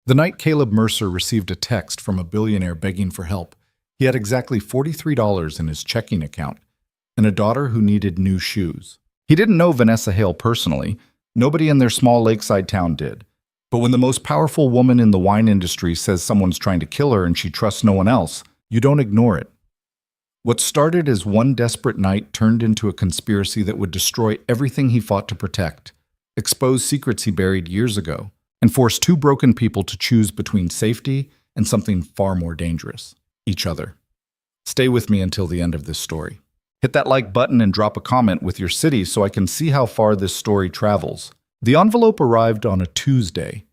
The night Caleb Mercer received a text from a billionaire begging for help, he had exactly $43 in his checking account and a daughter who needed new shoes. He didn't know Vanessa Hale personally. Nobody in their small lakeside town did. But when the most powerful woman in the wine industry says someone's trying to kill her and she trusts no one else, you don't ignore it. What started as one desperate night turned into a conspiracy that would destroy everything he fought to protect, expose secrets he buried years ago, and force two broken people to choose between safety and something far more dangerous, each other. Stay with me until the end of this story. Hit that like button and drop a comment with your city so I can see how far this story travels. The envelope arrived on a Tuesday.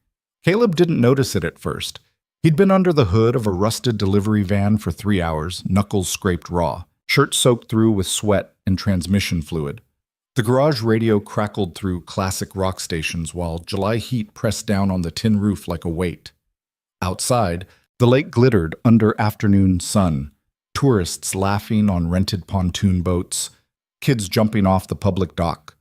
Caleb didn't notice it at first. He'd been under the hood of a rusted delivery van for 3 hours, knuckles scraped raw, shirt soaked through with sweat and transmission fluid. The garage radio crackled through classic rock stations while July heat pressed down on the tin roof like a weight. Outside, the lake glittered under afternoon sun, tourists laughing on rented pontoon boats, kids jumping off the public dock.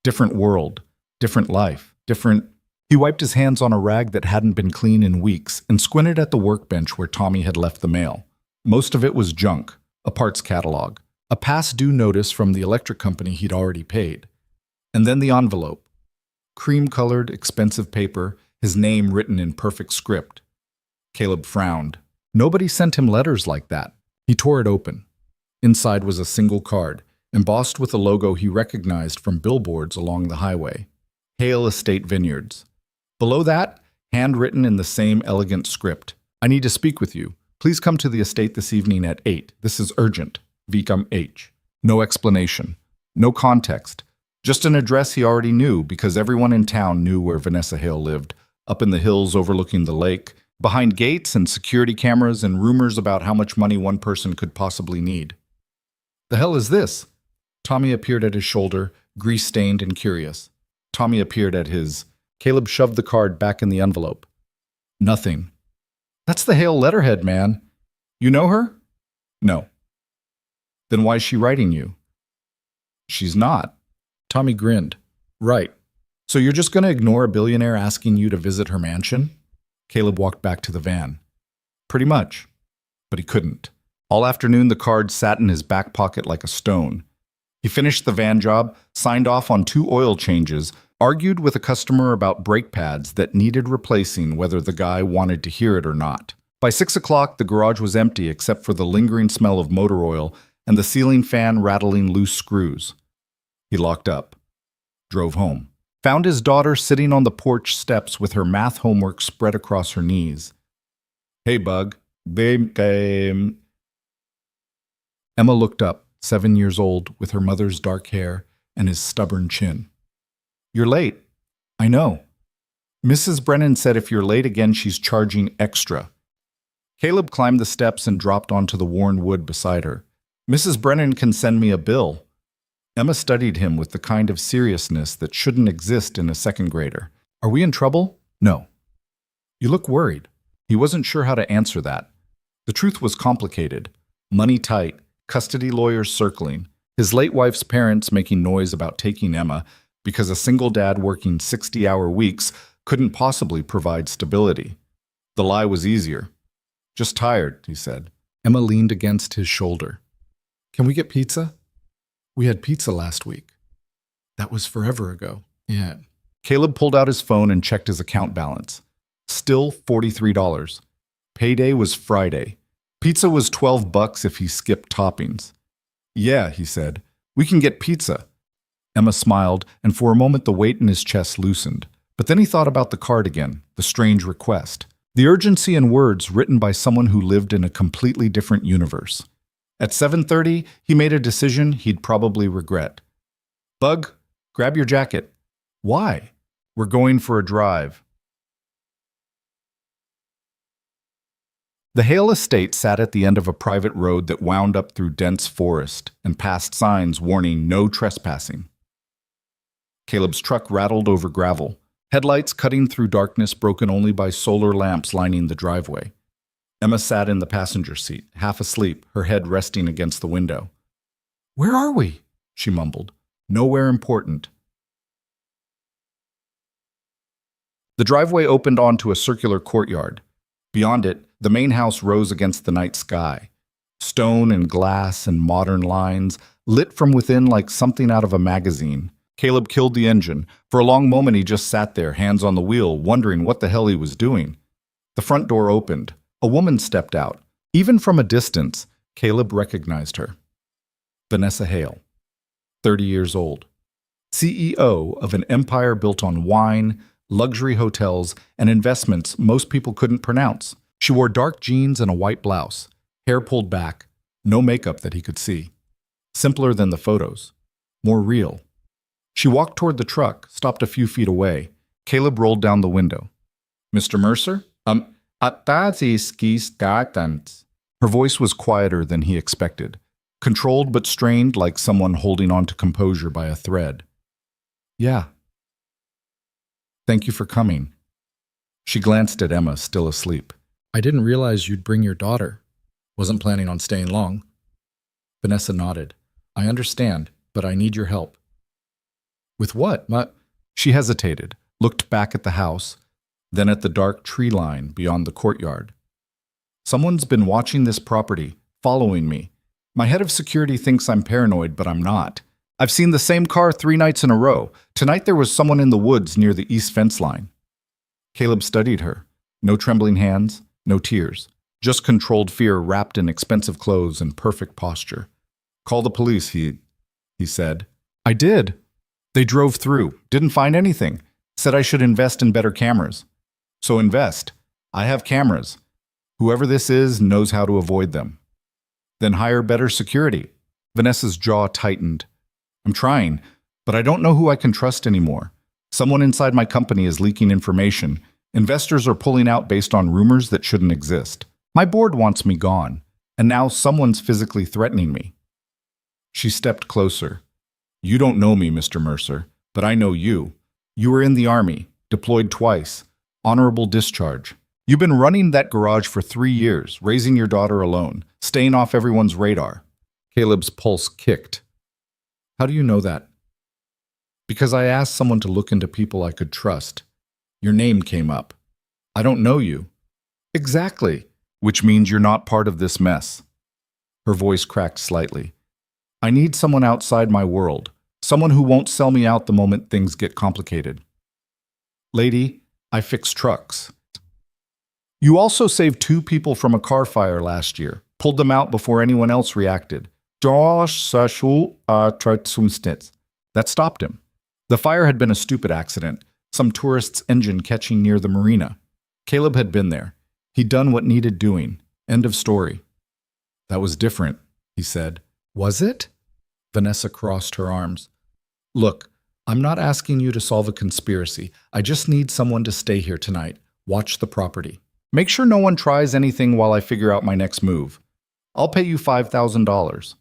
Different world, different life, different... He wiped his hands on a rag that hadn't been clean in weeks and squinted at the workbench where Tommy had left the mail. Most of it was junk, a parts catalog, a past due notice from the electric company he'd already paid. And then the envelope. Cream-colored, expensive paper, his name written in perfect script. Caleb frowned. Nobody sent him letters like that. He tore it open. Inside was a single card, embossed with a logo he recognized from billboards along the highway. Hale Estate Vineyards. Below that, handwritten in the same elegant script. I need to speak with you. Please come to the estate this evening at 8. This is urgent. Vicom H. No explanation. No context. Just an address he already knew because everyone in town knew where Vanessa Hale lived, up in the hills overlooking the lake, behind gates and security cameras and rumors about how much money one person could possibly need. The hell is this? Tommy appeared at his shoulder, grease-stained and curious. Tommy appeared at his... Caleb shoved the card back in the envelope. Nothing. That's the Hale letterhead, man. You know her? No. Then why is she writing you? She's not. Tommy grinned. Right. So you're just going to ignore a billionaire asking you to visit her mansion? Caleb walked back to the van. Pretty much. But he couldn't. All afternoon, the card sat in his back pocket like a stone. He finished the van job, signed off on 2 oil changes, argued with a customer about brake pads that needed replacing whether the guy wanted to hear it or not. By 6 o'clock, the garage was empty except for the lingering smell of motor oil and the ceiling fan rattling loose screws. He locked up, drove home, found his daughter sitting on the porch steps with her math homework spread across her knees. Hey, Bug. Babe. Emma looked up, 7 years old, with her mother's dark hair and his stubborn chin. You're late. I know. Mrs. Brennan said if you're late again, she's charging extra. Caleb climbed the steps and dropped onto the worn wood beside her. Mrs. Brennan can send me a bill. Emma studied him with the kind of seriousness that shouldn't exist in a second grader. Are we in trouble? No. You look worried. He wasn't sure how to answer that. The truth was complicated. Money tight, custody lawyers circling, his late wife's parents making noise about taking Emma, because a single dad working 60-hour weeks couldn't possibly provide stability. The lie was easier. Just tired, he said. Emma leaned against his shoulder. Can we get pizza? We had pizza last week. That was forever ago. Yeah. Caleb pulled out his phone and checked his account balance. Still $43. Payday was Friday. Pizza was $12 if he skipped toppings. Yeah, he said. We can get pizza. Emma smiled, and for a moment the weight in his chest loosened. But then he thought about the card again, the strange request. The urgency in words written by someone who lived in a completely different universe. At 7:30, he made a decision he'd probably regret. Bug, grab your jacket. Why? We're going for a drive. The Hale estate sat at the end of a private road that wound up through dense forest and past signs warning no trespassing. Caleb's truck rattled over gravel, headlights cutting through darkness broken only by solar lamps lining the driveway. Emma sat in the passenger seat, half asleep, her head resting against the window. Where are we? She mumbled. Nowhere important. The driveway opened onto a circular courtyard. Beyond it, the main house rose against the night sky. Stone and glass and modern lines, lit from within like something out of a magazine. Caleb killed the engine. For a long moment he just sat there, hands on the wheel, wondering what the hell he was doing. The front door opened. A woman stepped out. Even from a distance, Caleb recognized her. Vanessa Hale, 30 years old. CEO of an empire built on wine, luxury hotels, and investments most people couldn't pronounce. She wore dark jeans and a white blouse, hair pulled back, no makeup that he could see. Simpler than the photos. More real. She walked toward the truck, stopped a few feet away. Caleb rolled down the window. Mr. Mercer? Her voice was quieter than he expected, controlled but strained like someone holding on to composure by a thread. Yeah. Thank you for coming. She glanced at Emma, still asleep. I didn't realize you'd bring your daughter. Wasn't planning on staying long. Vanessa nodded. I understand, but I need your help. With what? She hesitated, looked back at the house, then at the dark tree line beyond the courtyard. Someone's been watching this property, following me. My head of security thinks I'm paranoid, but I'm not. I've seen the same car 3 nights in a row. Tonight there was someone in the woods near the east fence line. Caleb studied her. No trembling hands, no tears. Just controlled fear wrapped in expensive clothes and perfect posture. Call the police, he said. I did. They drove through, didn't find anything. Said I should invest in better cameras. So invest. I have cameras. Whoever this is knows how to avoid them. Then hire better security. Vanessa's jaw tightened. I'm trying, but I don't know who I can trust anymore. Someone inside my company is leaking information. Investors are pulling out based on rumors that shouldn't exist. My board wants me gone, and now someone's physically threatening me. She stepped closer. You don't know me, Mr. Mercer, but I know you. You were in the Army, deployed twice, honorable discharge. You've been running that garage for 3 years, raising your daughter alone, staying off everyone's radar. Caleb's pulse kicked. How do you know that? Because I asked someone to look into people I could trust. Your name came up. I don't know you. Exactly, which means you're not part of this mess. Her voice cracked slightly. I need someone outside my world, someone who won't sell me out the moment things get complicated. Lady, I fix trucks. You also saved 2 people from a car fire last year, pulled them out before anyone else reacted. That stopped him. The fire had been a stupid accident, some tourist's engine catching near the marina. Caleb had been there. He'd done what needed doing. End of story. That was different, he said. Was it? Vanessa crossed her arms. Look, I'm not asking you to solve a conspiracy. I just need someone to stay here tonight. Watch the property. Make sure no one tries anything while I figure out my next move. I'll pay you $5,000.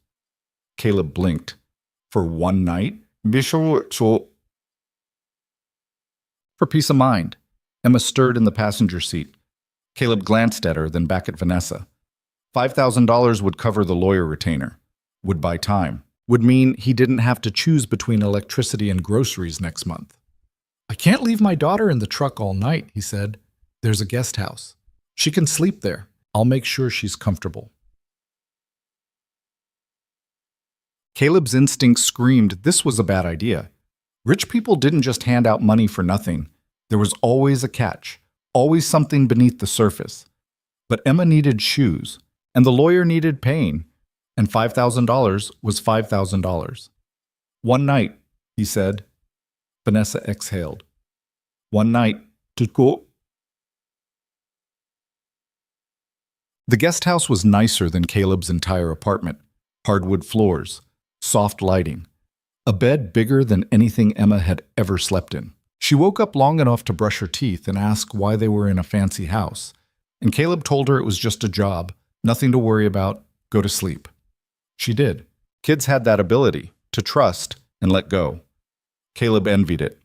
Caleb blinked. For 1 night? For peace of mind. Emma stirred in the passenger seat. Caleb glanced at her, then back at Vanessa. $5,000 would cover the lawyer retainer. Would buy time. Would mean he didn't have to choose between electricity and groceries next month. I can't leave my daughter in the truck all night, he said. There's a guest house. She can sleep there. I'll make sure she's comfortable. Caleb's instinct screamed this was a bad idea. Rich people didn't just hand out money for nothing. There was always a catch, always something beneath the surface. But Emma needed shoes, and the lawyer needed paying, and $5,000 was $5,000. 1 night, he said. Vanessa exhaled. 1 night to go. The guest house was nicer than Caleb's entire apartment. Hardwood floors, soft lighting, a bed bigger than anything Emma had ever slept in. She woke up long enough to brush her teeth and ask why they were in a fancy house, and Caleb told her it was just a job, nothing to worry about, go to sleep. She did. Kids had that ability, to trust and let go. Caleb envied it.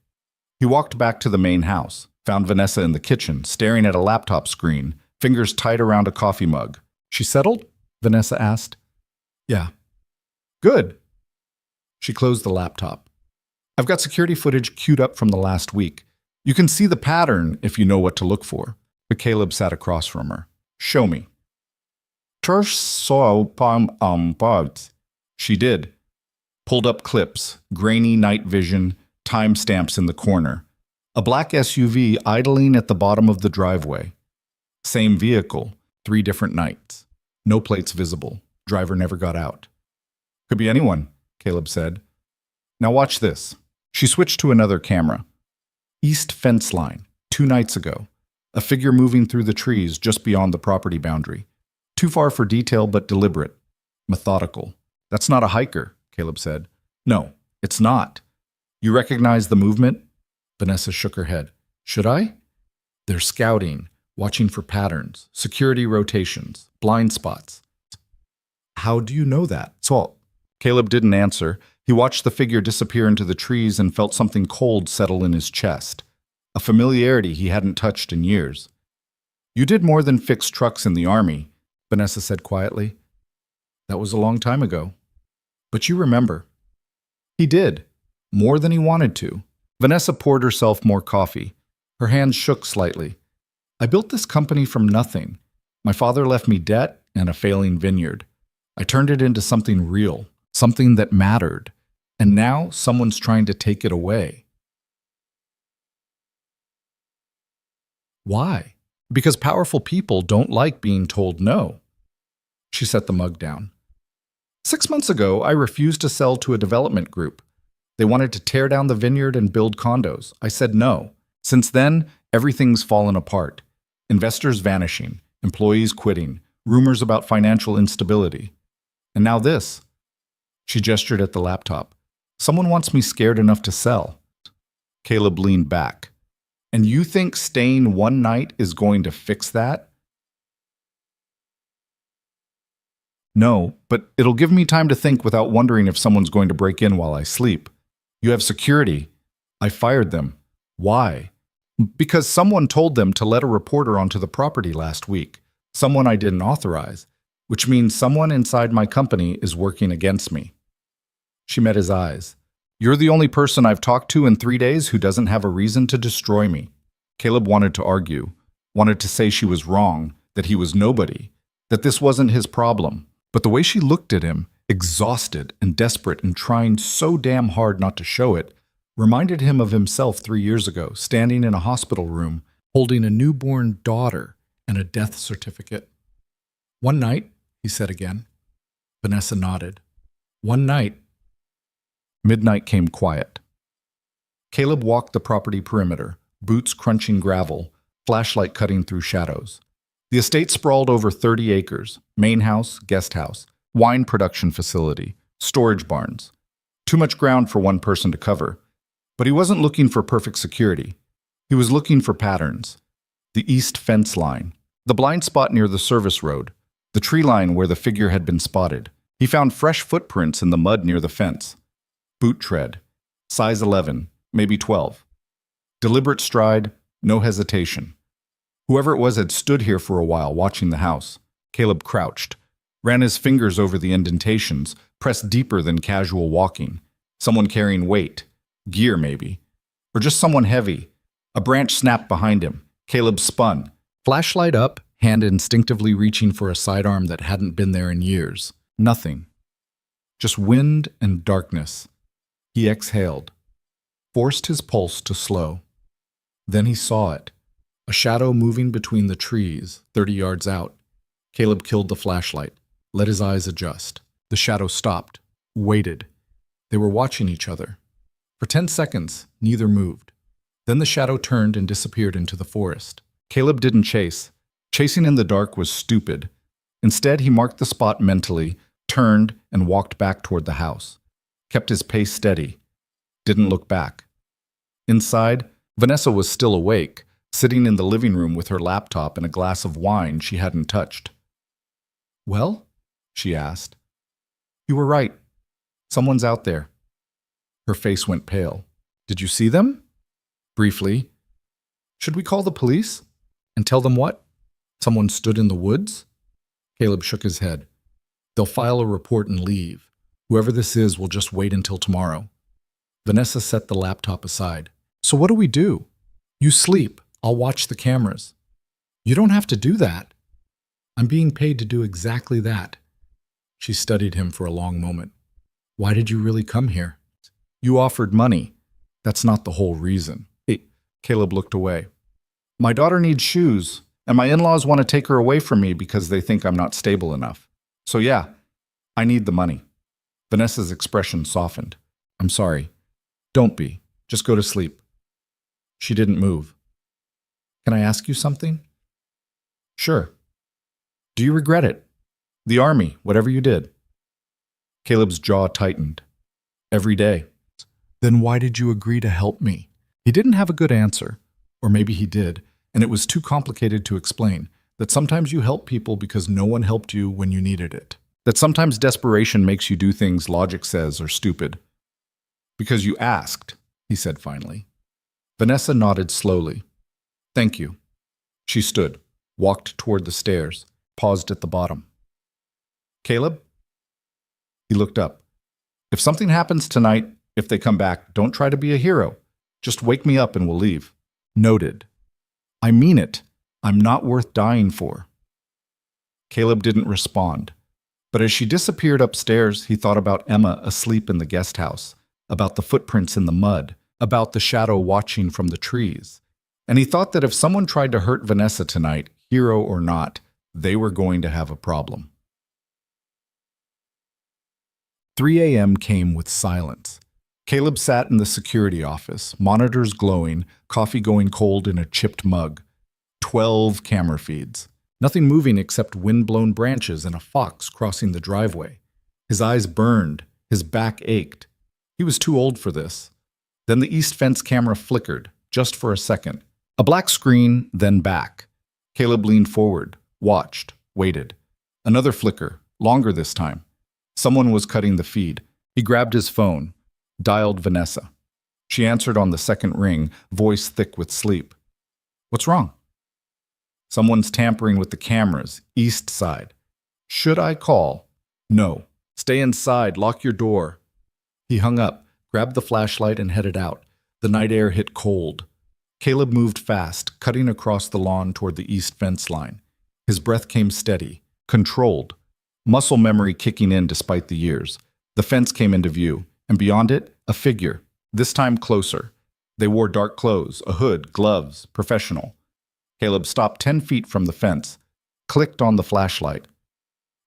He walked back to the main house, found Vanessa in the kitchen, staring at a laptop screen, fingers tight around a coffee mug. She settled? Vanessa asked. Yeah. Good. She closed the laptop. I've got security footage queued up from the last week. You can see the pattern if you know what to look for. But Caleb sat across from her. Show me. Tersh saw but she did. Pulled up clips, grainy night vision, timestamps in the corner. A black SUV idling at the bottom of the driveway. Same vehicle, 3 different nights. No plates visible. Driver never got out. Could be anyone, Caleb said. Now watch this. She switched to another camera. East fence line, 2 nights ago. A figure moving through the trees just beyond the property boundary. Too far for detail, but deliberate. Methodical. That's not a hiker, Caleb said. No, it's not. You recognize the movement? Vanessa shook her head. Should I? They're scouting, watching for patterns, security rotations, blind spots. How do you know that? So, Caleb didn't answer. He watched the figure disappear into the trees and felt something cold settle in his chest. A familiarity he hadn't touched in years. You did more than fix trucks in the army, Vanessa said quietly. That was a long time ago. But you remember. He did. More than he wanted to. Vanessa poured herself more coffee. Her hands shook slightly. I built this company from nothing. My father left me debt and a failing vineyard. I turned it into something real, something that mattered. And now someone's trying to take it away. Why? Because powerful people don't like being told no. She set the mug down. 6 months ago, I refused to sell to a development group. They wanted to tear down the vineyard and build condos. I said no. Since then, everything's fallen apart. Investors vanishing, employees quitting, rumors about financial instability. And now this. She gestured at the laptop. Someone wants me scared enough to sell. Caleb leaned back. And you think staying 1 night is going to fix that? No, but it'll give me time to think without wondering if someone's going to break in while I sleep. You have security. I fired them. Why? Because someone told them to let a reporter onto the property last week. Someone I didn't authorize, which means someone inside my company is working against me. She met his eyes. You're the only person I've talked to in 3 days who doesn't have a reason to destroy me. Caleb wanted to argue, wanted to say she was wrong, that he was nobody, that this wasn't his problem. But the way she looked at him, exhausted and desperate and trying so damn hard not to show it, reminded him of himself 3 years ago, standing in a hospital room, holding a newborn daughter and a death certificate. 1 night, he said again. Vanessa nodded. 1 night. Midnight came quiet. Caleb walked the property perimeter, boots crunching gravel, flashlight cutting through shadows. The estate sprawled over 30 acres, main house, guest house, wine production facility, storage barns. Too much ground for one person to cover. But he wasn't looking for perfect security. He was looking for patterns. The east fence line, the blind spot near the service road, the tree line where the figure had been spotted. He found fresh footprints in the mud near the fence. Boot tread, size 11, maybe 12. Deliberate stride, no hesitation. Whoever it was had stood here for a while, watching the house. Caleb crouched, ran his fingers over the indentations, pressed deeper than casual walking. Someone carrying weight, gear maybe, or just someone heavy. A branch snapped behind him. Caleb spun, flashlight up, hand instinctively reaching for a sidearm that hadn't been there in years. Nothing. Just wind and darkness. He exhaled, forced his pulse to slow. Then he saw it. A shadow moving between the trees, 30 yards out. Caleb killed the flashlight, let his eyes adjust. The shadow stopped, waited. They were watching each other. For 10 seconds, neither moved. Then the shadow turned and disappeared into the forest. Caleb didn't chase. Chasing in the dark was stupid. Instead, he marked the spot mentally, turned, and walked back toward the house. Kept his pace steady. Didn't look back. Inside, Vanessa was still awake, sitting in the living room with her laptop and a glass of wine she hadn't touched. Well? She asked. You were right. Someone's out there. Her face went pale. Did you see them? Briefly. Should we call the police? And tell them what? Someone stood in the woods? Caleb shook his head. They'll file a report and leave. Whoever this is will just wait until tomorrow. Vanessa set the laptop aside. So what do we do? You sleep. I'll watch the cameras. You don't have to do that. I'm being paid to do exactly that. She studied him for a long moment. Why did you really come here? You offered money. That's not the whole reason. Hey, Caleb looked away. My daughter needs shoes, and my in-laws want to take her away from me because they think I'm not stable enough. So yeah, I need the money. Vanessa's expression softened. I'm sorry. Don't be. Just go to sleep. She didn't move. Can I ask you something? Sure. Do you regret it? The army, whatever you did. Caleb's jaw tightened. Every day. Then why did you agree to help me? He didn't have a good answer, or maybe he did, and it was too complicated to explain, that sometimes you help people because no one helped you when you needed it. That sometimes desperation makes you do things logic says are stupid. Because you asked, he said finally. Vanessa nodded slowly. Thank you. She stood, walked toward the stairs, paused at the bottom. Caleb? He looked up. If something happens tonight, if they come back, don't try to be a hero. Just wake me up and we'll leave. Noted. I mean it. I'm not worth dying for. Caleb didn't respond. But as she disappeared upstairs, he thought about Emma asleep in the guest house, about the footprints in the mud, about the shadow watching from the trees. And he thought that if someone tried to hurt Vanessa tonight, hero or not, they were going to have a problem. 3 a.m. came with silence. Caleb sat in the security office, monitors glowing, coffee going cold in a chipped mug. 12 camera feeds. Nothing moving except wind-blown branches and a fox crossing the driveway. His eyes burned. His back ached. He was too old for this. Then the east fence camera flickered, just for a second. A black screen, then back. Caleb leaned forward, watched, waited. Another flicker, longer this time. Someone was cutting the feed. He grabbed his phone, dialed Vanessa. She answered on the second ring, voice thick with sleep. What's wrong? Someone's tampering with the cameras, east side. Should I call? No. Stay inside, lock your door. He hung up, grabbed the flashlight and headed out. The night air hit cold. Caleb moved fast, cutting across the lawn toward the east fence line. His breath came steady, controlled. Muscle memory kicking in despite the years. The fence came into view, and beyond it, a figure, this time closer. They wore dark clothes, a hood, gloves, professional. Caleb stopped 10 feet from the fence, clicked on the flashlight.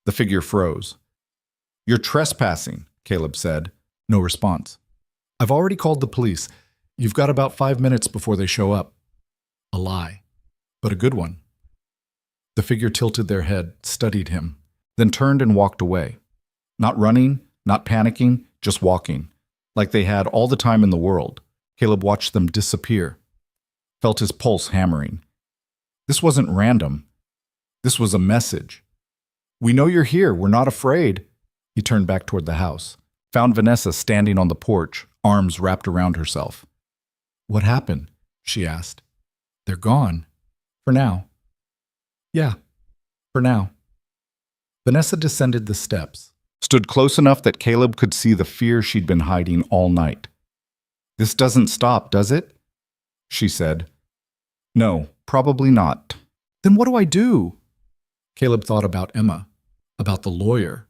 The figure froze. You're trespassing, Caleb said. No response. I've already called the police. You've got about 5 minutes before they show up. A lie, but a good one. The figure tilted their head, studied him, then turned and walked away. Not running, not panicking, just walking, like they had all the time in the world. Caleb watched them disappear, felt his pulse hammering. This wasn't random. This was a message. We know you're here. We're not afraid. He turned back toward the house, found Vanessa standing on the porch, arms wrapped around herself. What happened? She asked. They're gone. For now. Yeah, for now. Vanessa descended the steps, stood close enough that Caleb could see the fear she'd been hiding all night. This doesn't stop, does it? She said. No, probably not. Then what do I do? Caleb thought about Emma, about the lawyer,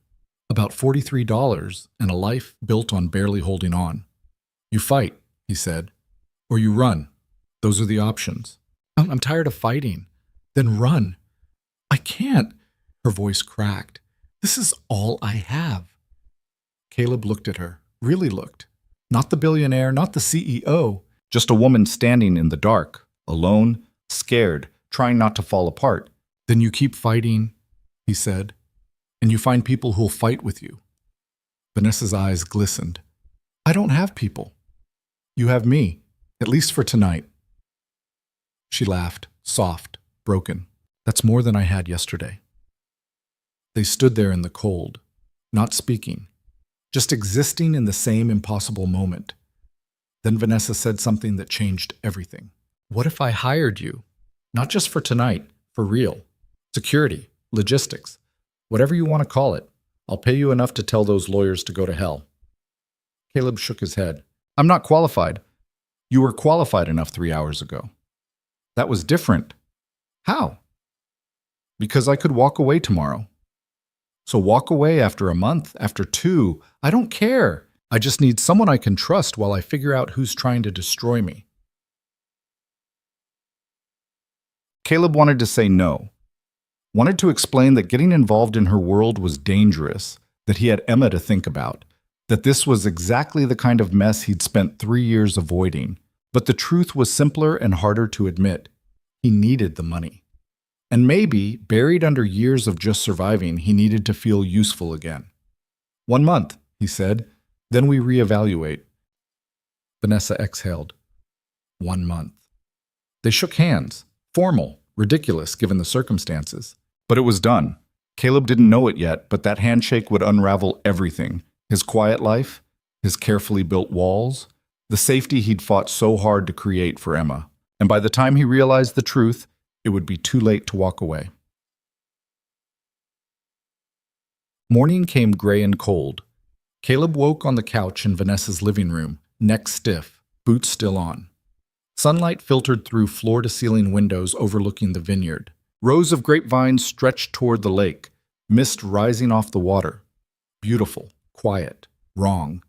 about $43 and a life built on barely holding on. You fight, he said, or you run. Those are the options. I'm tired of fighting. Then run. I can't. Her voice cracked. This is all I have. Caleb looked at her, really looked. Not the billionaire, not the CEO, just a woman standing in the dark, alone, scared, trying not to fall apart. Then you keep fighting, he said, and you find people who'll fight with you. Vanessa's eyes glistened. I don't have people. You have me, at least for tonight. She laughed, soft, broken. That's more than I had yesterday. They stood there in the cold, not speaking, just existing in the same impossible moment. Then Vanessa said something that changed everything. What if I hired you? Not just for tonight, for real. Security, logistics, whatever you want to call it. I'll pay you enough to tell those lawyers to go to hell. Caleb shook his head. I'm not qualified. You were qualified enough 3 hours ago. That was different. How? Because I could walk away tomorrow. So walk away after a month, after 2. I don't care. I just need someone I can trust while I figure out who's trying to destroy me. Caleb wanted to say no. Wanted to explain that getting involved in her world was dangerous, that he had Emma to think about, that this was exactly the kind of mess he'd spent 3 years avoiding. But the truth was simpler and harder to admit. He needed the money. And maybe, buried under years of just surviving, he needed to feel useful again. 1 month, he said, then we reevaluate. Vanessa exhaled. 1 month. They shook hands, formal, ridiculous given the circumstances. But it was done. Caleb didn't know it yet, but that handshake would unravel everything. His quiet life, his carefully built walls, the safety he'd fought so hard to create for Emma. And by the time he realized the truth, it would be too late to walk away. Morning came gray and cold. Caleb woke on the couch in Vanessa's living room, neck stiff, boots still on. Sunlight filtered through floor-to-ceiling windows overlooking the vineyard. Rows of grapevines stretched toward the lake, mist rising off the water. Beautiful, quiet, wrong.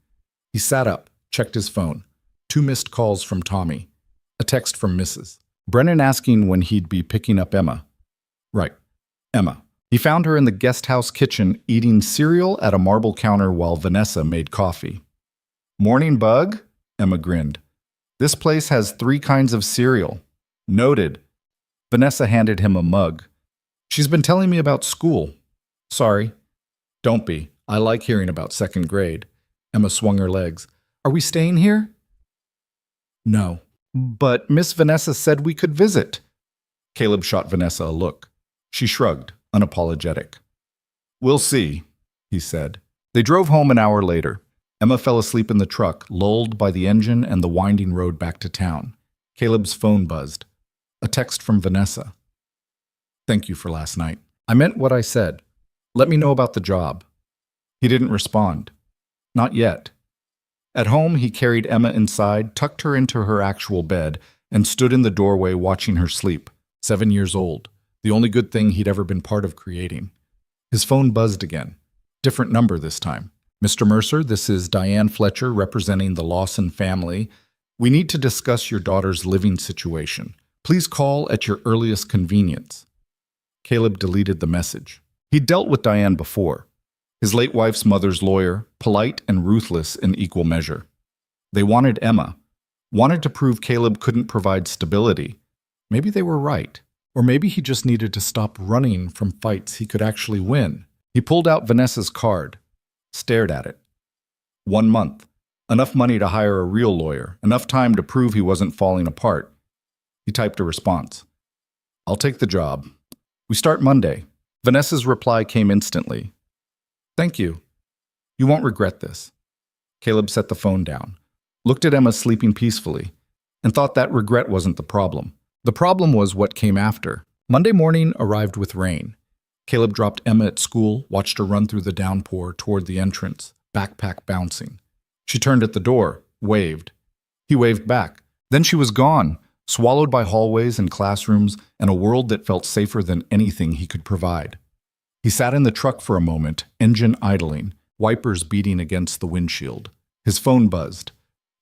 He sat up, checked his phone. 2 missed calls from Tommy. A text from Mrs. Brennan asking when he'd be picking up Emma. Right, Emma. He found her in the guest house kitchen eating cereal at a marble counter while Vanessa made coffee. Morning, bug? Emma grinned. This place has 3 kinds of cereal. Noted. Vanessa handed him a mug. She's been telling me about school. Sorry. Don't be. I like hearing about 2nd grade. Emma swung her legs. Are we staying here? No. But Miss Vanessa said we could visit. Caleb shot Vanessa a look. She shrugged, unapologetic. We'll see, he said. They drove home an hour later. Emma fell asleep in the truck, lulled by the engine and the winding road back to town. Caleb's phone buzzed. A text from Vanessa. Thank you for last night. I meant what I said. Let me know about the job. He didn't respond. Not yet. At home, he carried Emma inside, tucked her into her actual bed, and stood in the doorway watching her sleep. 7 years old. The only good thing he'd ever been part of creating. His phone buzzed again. Different number this time. Mr. Mercer, this is Diane Fletcher representing the Lawson family. We need to discuss your daughter's living situation. Please call at your earliest convenience. Caleb deleted the message. He'd dealt with Diane before. His late wife's mother's lawyer, polite and ruthless in equal measure. They wanted Emma. Wanted to prove Caleb couldn't provide stability. Maybe they were right. Or maybe he just needed to stop running from fights he could actually win. He pulled out Vanessa's card. Stared at it. 1 month. Enough money to hire a real lawyer. Enough time to prove he wasn't falling apart. He typed a response. I'll take the job. We start Monday. Vanessa's reply came instantly. Thank you. You won't regret this. Caleb set the phone down, looked at Emma sleeping peacefully, and thought that regret wasn't the problem. The problem was what came after. Monday morning arrived with rain. Caleb dropped Emma at school, watched her run through the downpour toward the entrance, backpack bouncing. She turned at the door, waved. He waved back. Then she was gone, swallowed by hallways and classrooms and a world that felt safer than anything he could provide. He sat in the truck for a moment, engine idling, wipers beating against the windshield. His phone buzzed.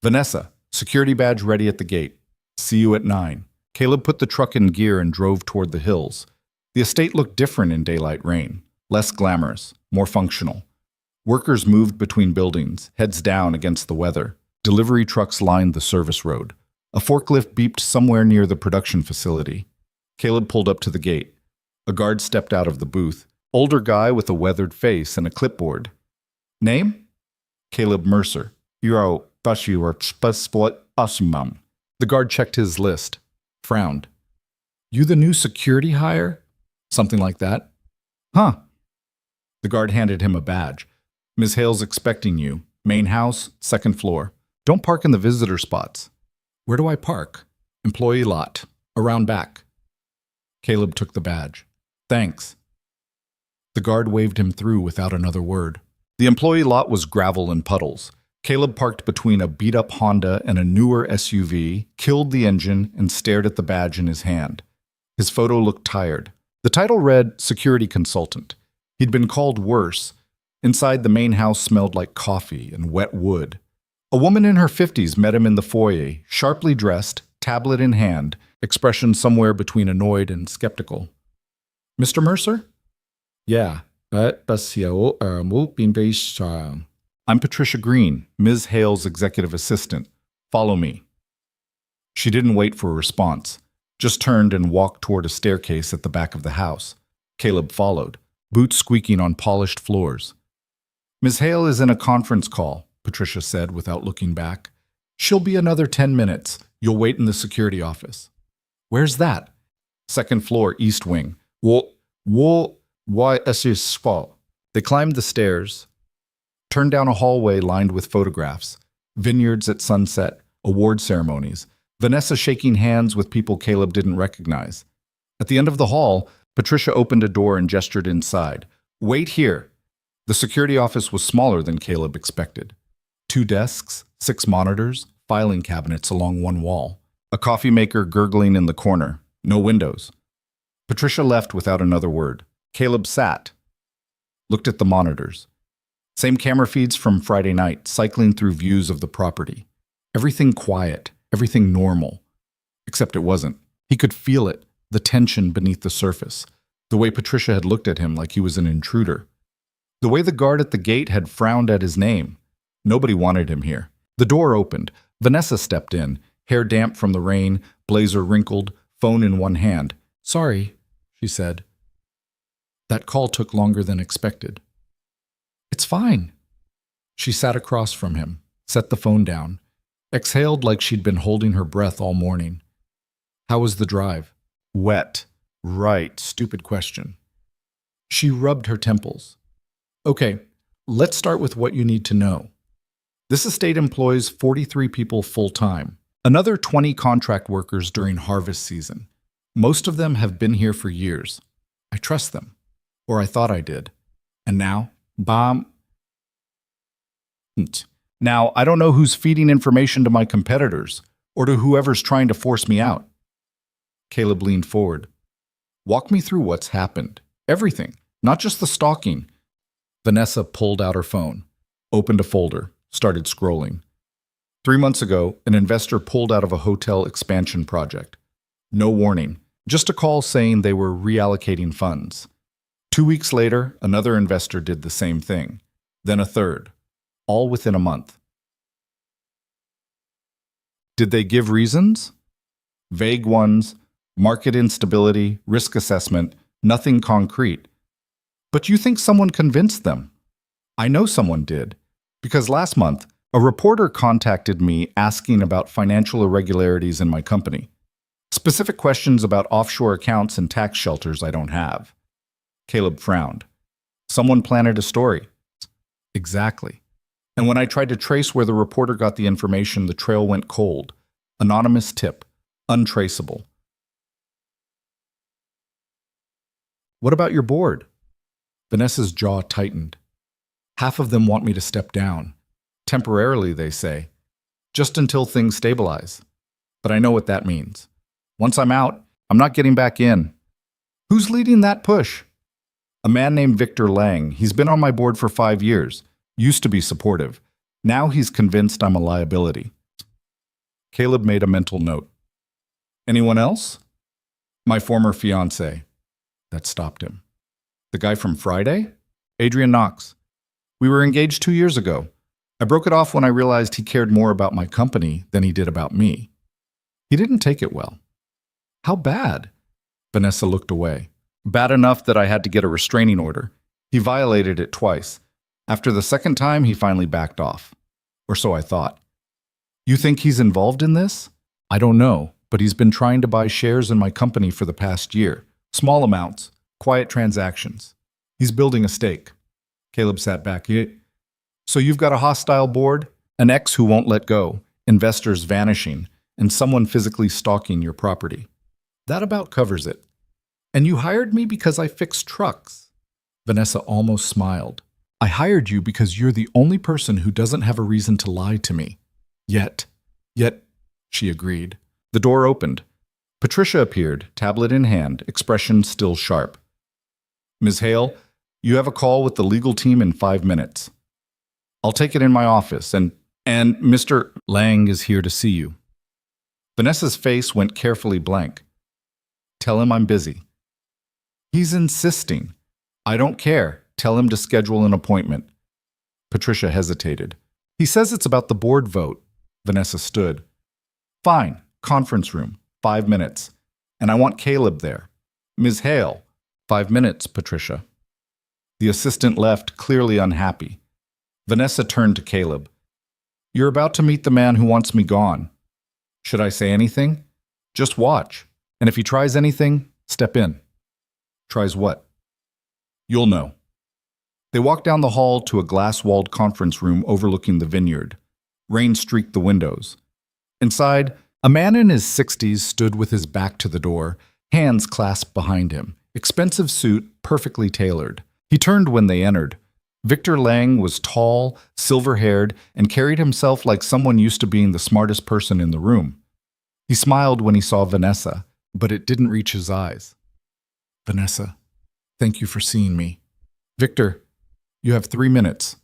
Vanessa, security badge ready at the gate. See you at 9. Caleb put the truck in gear and drove toward the hills. The estate looked different in daylight rain, less glamorous, more functional. Workers moved between buildings, heads down against the weather. Delivery trucks lined the service road. A forklift beeped somewhere near the production facility. Caleb pulled up to the gate. A guard stepped out of the booth. Older guy with a weathered face and a clipboard. Name? Caleb Mercer. The guard checked his list. Frowned. You the new security hire? Something like that. Huh. The guard handed him a badge. Ms. Hale's expecting you. Main house, 2nd floor. Don't park in the visitor spots. Where do I park? Employee lot. Around back. Caleb took the badge. Thanks. The guard waved him through without another word. The employee lot was gravel and puddles. Caleb parked between a beat-up Honda and a newer SUV, killed the engine, and stared at the badge in his hand. His photo looked tired. The title read Security Consultant. He'd been called worse. Inside, the main house smelled like coffee and wet wood. A woman in her 50s met him in the foyer, sharply dressed, tablet in hand, expression somewhere between annoyed and skeptical. "Mr. Mercer?" "Yeah, but I'm Patricia Green, Ms. Hale's executive assistant. Follow me." She didn't wait for a response, just turned and walked toward a staircase at the back of the house. Caleb followed, boots squeaking on polished floors. "Ms. Hale is in a conference call," Patricia said without looking back. "She'll be another 10 minutes. You'll wait in the security office." "Where's that?" "Second floor, east wing." Why They climbed the stairs, turned down a hallway lined with photographs, vineyards at sunset, award ceremonies, Vanessa shaking hands with people Caleb didn't recognize. At the end of the hall, Patricia opened a door and gestured inside. "Wait here." The security office was smaller than Caleb expected. 2 desks, 6 monitors, filing cabinets along one wall, a coffee maker gurgling in the corner, no windows. Patricia left without another word. Caleb sat, looked at the monitors. Same camera feeds from Friday night, cycling through views of the property. Everything quiet, everything normal. Except it wasn't. He could feel it, the tension beneath the surface, the way Patricia had looked at him like he was an intruder. The way the guard at the gate had frowned at his name. Nobody wanted him here. The door opened. Vanessa stepped in, hair damp from the rain, blazer wrinkled, phone in one hand. "Sorry," she said. That call took longer than expected. "It's fine." She sat across from him, set the phone down, exhaled like she'd been holding her breath all morning. "How was the drive?" "Wet." "Right, stupid question." She rubbed her temples. "Okay, let's start with what you need to know. This estate employs 43 people full-time, another 20 contract workers during harvest season. Most of them have been here for years. I trust them. Or I thought I did. And now, Now, I don't know who's feeding information to my competitors, or to whoever's trying to force me out." Caleb leaned forward. "Walk me through what's happened. Everything, not just the stalking." Vanessa pulled out her phone, opened a folder, started scrolling. 3 months ago, an investor pulled out of a hotel expansion project. No warning, just a call saying they were reallocating funds. 2 weeks later, another investor did the same thing. Then a third. All within a month. Did they give reasons? Vague ones, market instability, risk assessment, nothing concrete. But you think someone convinced them? I know someone did, because last month, a reporter contacted me asking about financial irregularities in my company. Specific questions about offshore accounts and tax shelters I don't have. Caleb frowned. Someone planted a story. Exactly. And when I tried to trace where the reporter got the information, the trail went cold. Anonymous tip. Untraceable. What about your board? Vanessa's jaw tightened. Half of them want me to step down. Temporarily, they say. Just until things stabilize. But I know what that means. Once I'm out, I'm not getting back in. Who's leading that push? A man named Victor Lang. He's been on my board for 5 years. Used to be supportive. Now he's convinced I'm a liability. Caleb made a mental note. Anyone else? My former fiancé. That stopped him. The guy from Friday? Adrian Knox. We were engaged 2 years ago. I broke it off when I realized he cared more about my company than he did about me. He didn't take it well. How bad? Vanessa looked away. Bad enough that I had to get a restraining order. He violated it twice. After the second time, he finally backed off. Or so I thought. You think he's involved in this? I don't know, but he's been trying to buy shares in my company for the past year. Small amounts, quiet transactions. He's building a stake. Caleb sat back. So you've got a hostile board, an ex who won't let go, investors vanishing, and someone physically stalking your property. That about covers it. And you hired me because I fix trucks. Vanessa almost smiled. I hired you because you're the only person who doesn't have a reason to lie to me. Yet, she agreed. The door opened. Patricia appeared, tablet in hand, expression still sharp. Ms. Hale, you have a call with the legal team in 5 minutes. I'll take it in my office, and Mr. Lang is here to see you. Vanessa's face went carefully blank. Tell him I'm busy. He's insisting. I don't care. Tell him to schedule an appointment. Patricia hesitated. He says it's about the board vote. Vanessa stood. Fine. Conference room. 5 minutes. And I want Caleb there. Ms. Hale. 5 minutes, Patricia. The assistant left, clearly unhappy. Vanessa turned to Caleb. You're about to meet the man who wants me gone. Should I say anything? Just watch. And if he tries anything, step in. Tries what? You'll know. They walked down the hall to a glass-walled conference room overlooking the vineyard. Rain streaked the windows. Inside, a man in his 60s stood with his back to the door, hands clasped behind him, expensive suit perfectly tailored. He turned when they entered. Victor Lang was tall, silver-haired, and carried himself like someone used to being the smartest person in the room. He smiled when he saw Vanessa, but it didn't reach his eyes. Vanessa, thank you for seeing me. Victor, you have 3 minutes.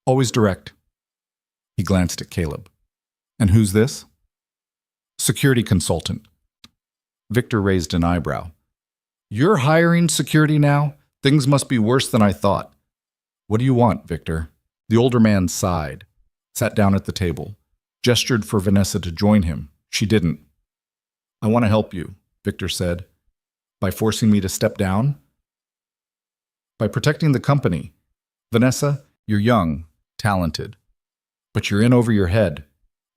Always direct. He glanced at Caleb. And who's this? Security consultant. Victor raised an eyebrow. You're hiring security now? Things must be worse than I thought. What do you want, Victor? The older man sighed, sat down at the table, gestured for Vanessa to join him. She didn't. I want to help you, Victor said. By forcing me to step down? By protecting the company. Vanessa, you're young, talented. But you're in over your head.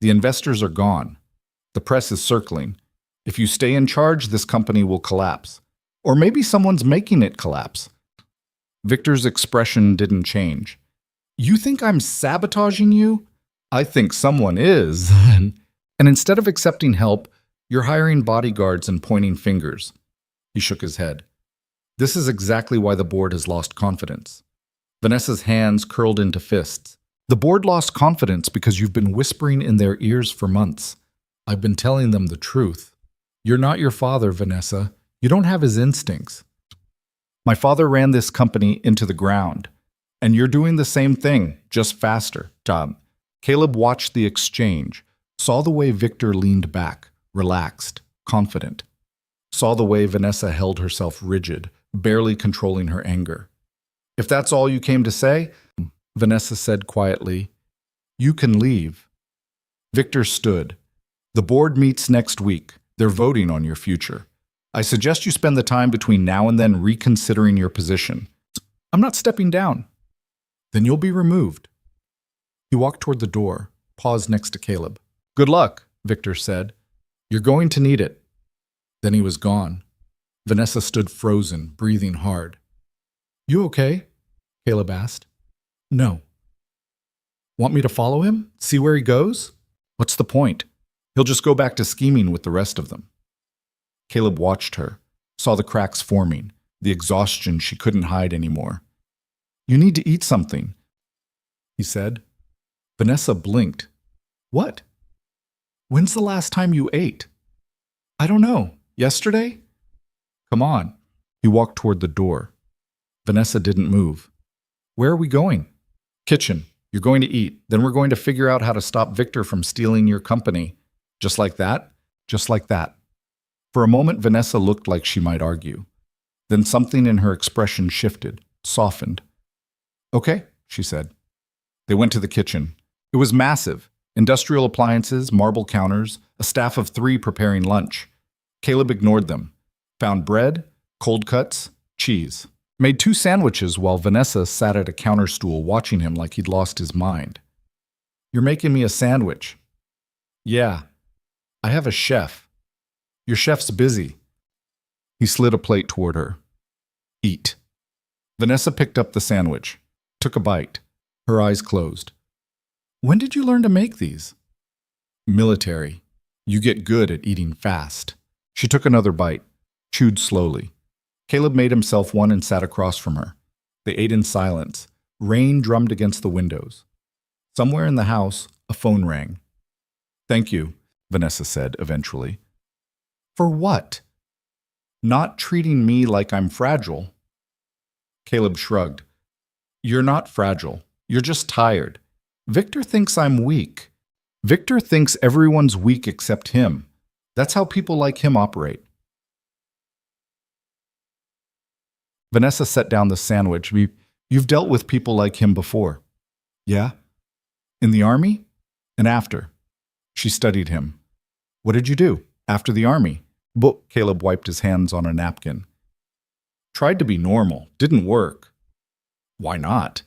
The investors are gone. The press is circling. If you stay in charge, this company will collapse. Or maybe someone's making it collapse. Victor's expression didn't change. You think I'm sabotaging you? I think someone is. And instead of accepting help, you're hiring bodyguards and pointing fingers. He shook his head. This is exactly why the board has lost confidence. Vanessa's hands curled into fists. The board lost confidence because you've been whispering in their ears for months. I've been telling them the truth. You're not your father, Vanessa. You don't have his instincts. My father ran this company into the ground, and you're doing the same thing, just faster, Tom. Caleb watched the exchange, saw the way Victor leaned back, relaxed, confident. Saw the way Vanessa held herself rigid, barely controlling her anger. If that's all you came to say, Vanessa said quietly, you can leave. Victor stood. The board meets next week. They're voting on your future. I suggest you spend the time between now and then reconsidering your position. I'm not stepping down. Then you'll be removed. He walked toward the door, paused next to Caleb. Good luck, Victor said. You're going to need it. Then he was gone. Vanessa stood frozen, breathing hard. You okay? Caleb asked. No. Want me to follow him? See where he goes? What's the point? He'll just go back to scheming with the rest of them. Caleb watched her, saw the cracks forming, the exhaustion she couldn't hide anymore. You need to eat something, he said. Vanessa blinked. What? When's the last time you ate? I don't know. Yesterday? Come on. He walked toward the door. Vanessa didn't move. Where are we going? Kitchen. You're going to eat. Then we're going to figure out how to stop Victor from stealing your company. Just like that? Just like that. For a moment, Vanessa looked like she might argue. Then something in her expression shifted, softened. Okay, she said. They went to the kitchen. It was massive. Industrial appliances, marble counters, a staff of 3 preparing lunch. Caleb ignored them. Found bread, cold cuts, cheese. Made 2 sandwiches while Vanessa sat at a counter stool watching him like he'd lost his mind. You're making me a sandwich. Yeah, I have a chef. Your chef's busy. He slid a plate toward her. Eat. Vanessa picked up the sandwich, took a bite. Her eyes closed. When did you learn to make these? Military. You get good at eating fast. She took another bite, chewed slowly. Caleb made himself one and sat across from her. They ate in silence, Rain drummed against the windows. Somewhere in the house, a phone rang. "Thank you," Vanessa said eventually. "For what?" "Not treating me like I'm fragile." Caleb shrugged. "You're not fragile. You're just tired. Victor thinks I'm weak. Victor thinks everyone's weak except him. That's how people like him operate." Vanessa set down the sandwich. "You've dealt with people like him before." "Yeah? In the army?" "And after." She studied him. "What did you do after the army?" Caleb wiped his hands on a napkin. "Tried to be normal. Didn't work." "Why not?"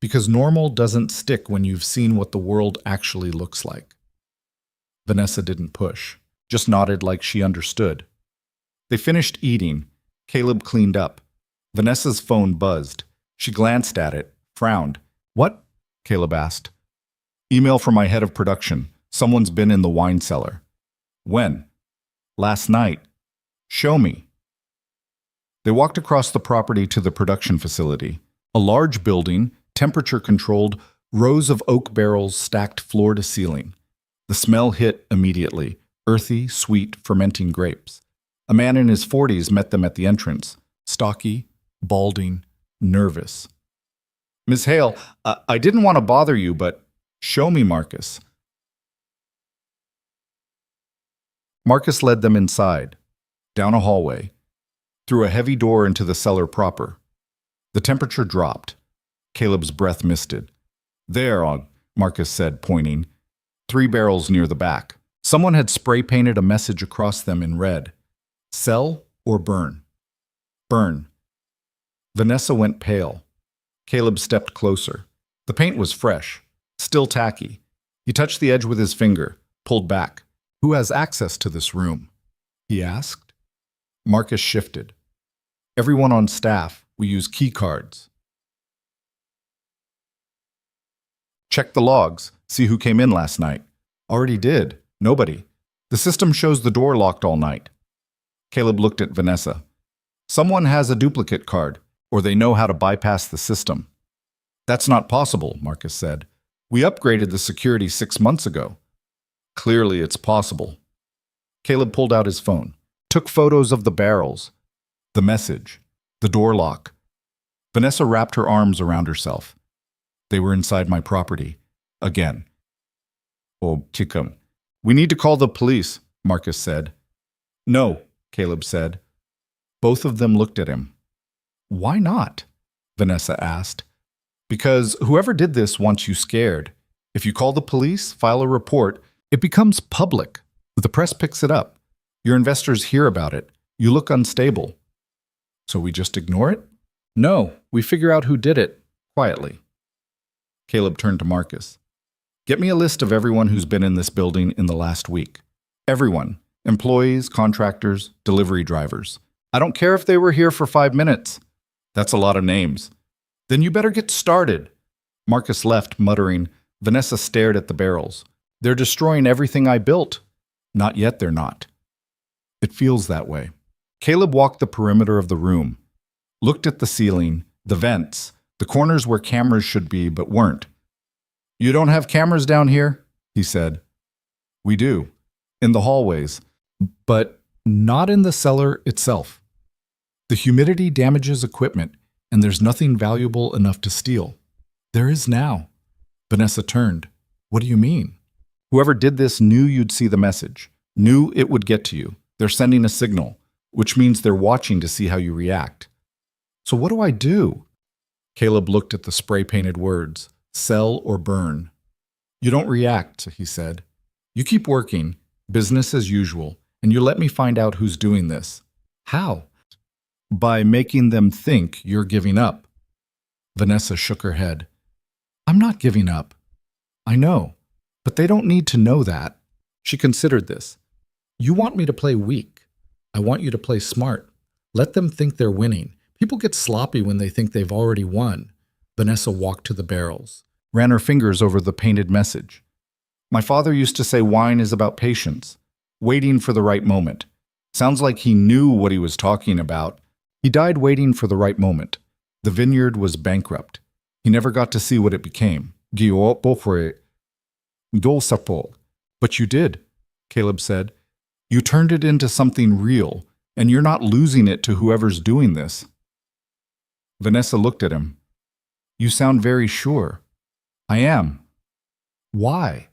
"Because normal doesn't stick when you've seen what the world actually looks like." Vanessa didn't push, just nodded like she understood. They finished eating. Caleb cleaned up. Vanessa's phone buzzed. She glanced at it, frowned. "What?" Caleb asked. "Email from my head of production. Someone's been in the wine cellar." "When?" "Last night." "Show me." They walked across the property to the production facility. A large building, temperature-controlled, rows of oak barrels stacked floor to ceiling. The smell hit immediately, earthy, sweet, fermenting grapes. A man in his 40s met them at the entrance, stocky, balding, nervous. "Miss Hale, I didn't want to bother you, but show me Marcus." Marcus led them inside, down a hallway, through a heavy door into the cellar proper. The temperature dropped. Caleb's breath misted. "There," Marcus said, pointing. 3 barrels near the back. Someone had spray-painted a message across them in red. "Sell or burn?" "Burn." Vanessa went pale. Caleb stepped closer. The paint was fresh, still tacky. He touched the edge with his finger, pulled back. "Who has access to this room?" he asked. Marcus shifted. "Everyone on staff. We use key cards." "Check the logs. See who came in last night." "Already did. Nobody. The system shows the door locked all night." Caleb looked at Vanessa. "Someone has a duplicate card, or they know how to bypass the system." "That's not possible," Marcus said. "We upgraded the security 6 months ago." "Clearly it's possible." Caleb pulled out his phone, took photos of the barrels, the message, the door lock. Vanessa wrapped her arms around herself. "They were inside my property. Again." "Oh, Chikum. We need to call the police," Marcus said. "No," Caleb said. Both of them looked at him. "Why not?" Vanessa asked. "Because whoever did this wants you scared. If you call the police, file a report, it becomes public. The press picks it up. Your investors hear about it. You look unstable." "So we just ignore it?" "No, we figure out who did it, quietly." Caleb turned to Marcus. "Get me a list of everyone who's been in this building in the last week. Everyone. Employees, contractors, delivery drivers. I don't care if they were here for 5 minutes. That's a lot of names." "Then you better get started." Marcus left, muttering. Vanessa stared at the barrels. "They're destroying everything I built." "Not yet, they're not." "It feels that way." Caleb walked the perimeter of the room, looked at the ceiling, the vents, the corners where cameras should be but weren't. "You don't have cameras down here?" he said. "We do. In the hallways. But not in the cellar itself. The humidity damages equipment, and there's nothing valuable enough to steal." "There is now." Vanessa turned. "What do you mean?" "Whoever did this knew you'd see the message, knew it would get to you. They're sending a signal, which means they're watching to see how you react." "So what do I do?" Caleb looked at the spray-painted words, "Sell or burn." "You don't react," he said. "You keep working, business as usual, and you let me find out who's doing this." "How?" "By making them think you're giving up." Vanessa shook her head. "I'm not giving up." "I know, but they don't need to know that." She considered this. "You want me to play weak. I want you to play smart. Let them think they're winning. People get sloppy when they think they've already won." Vanessa walked to the barrels, ran her fingers over the painted message. "My father used to say wine is about patience, waiting for the right moment." Sounds like he knew what he was talking about. He died waiting for the right moment. The vineyard was bankrupt. He never got to see what it became. But you did, Caleb said. You turned it into something real, and you're not losing it to whoever's doing this. Vanessa looked at him. You sound very sure. I am. Why?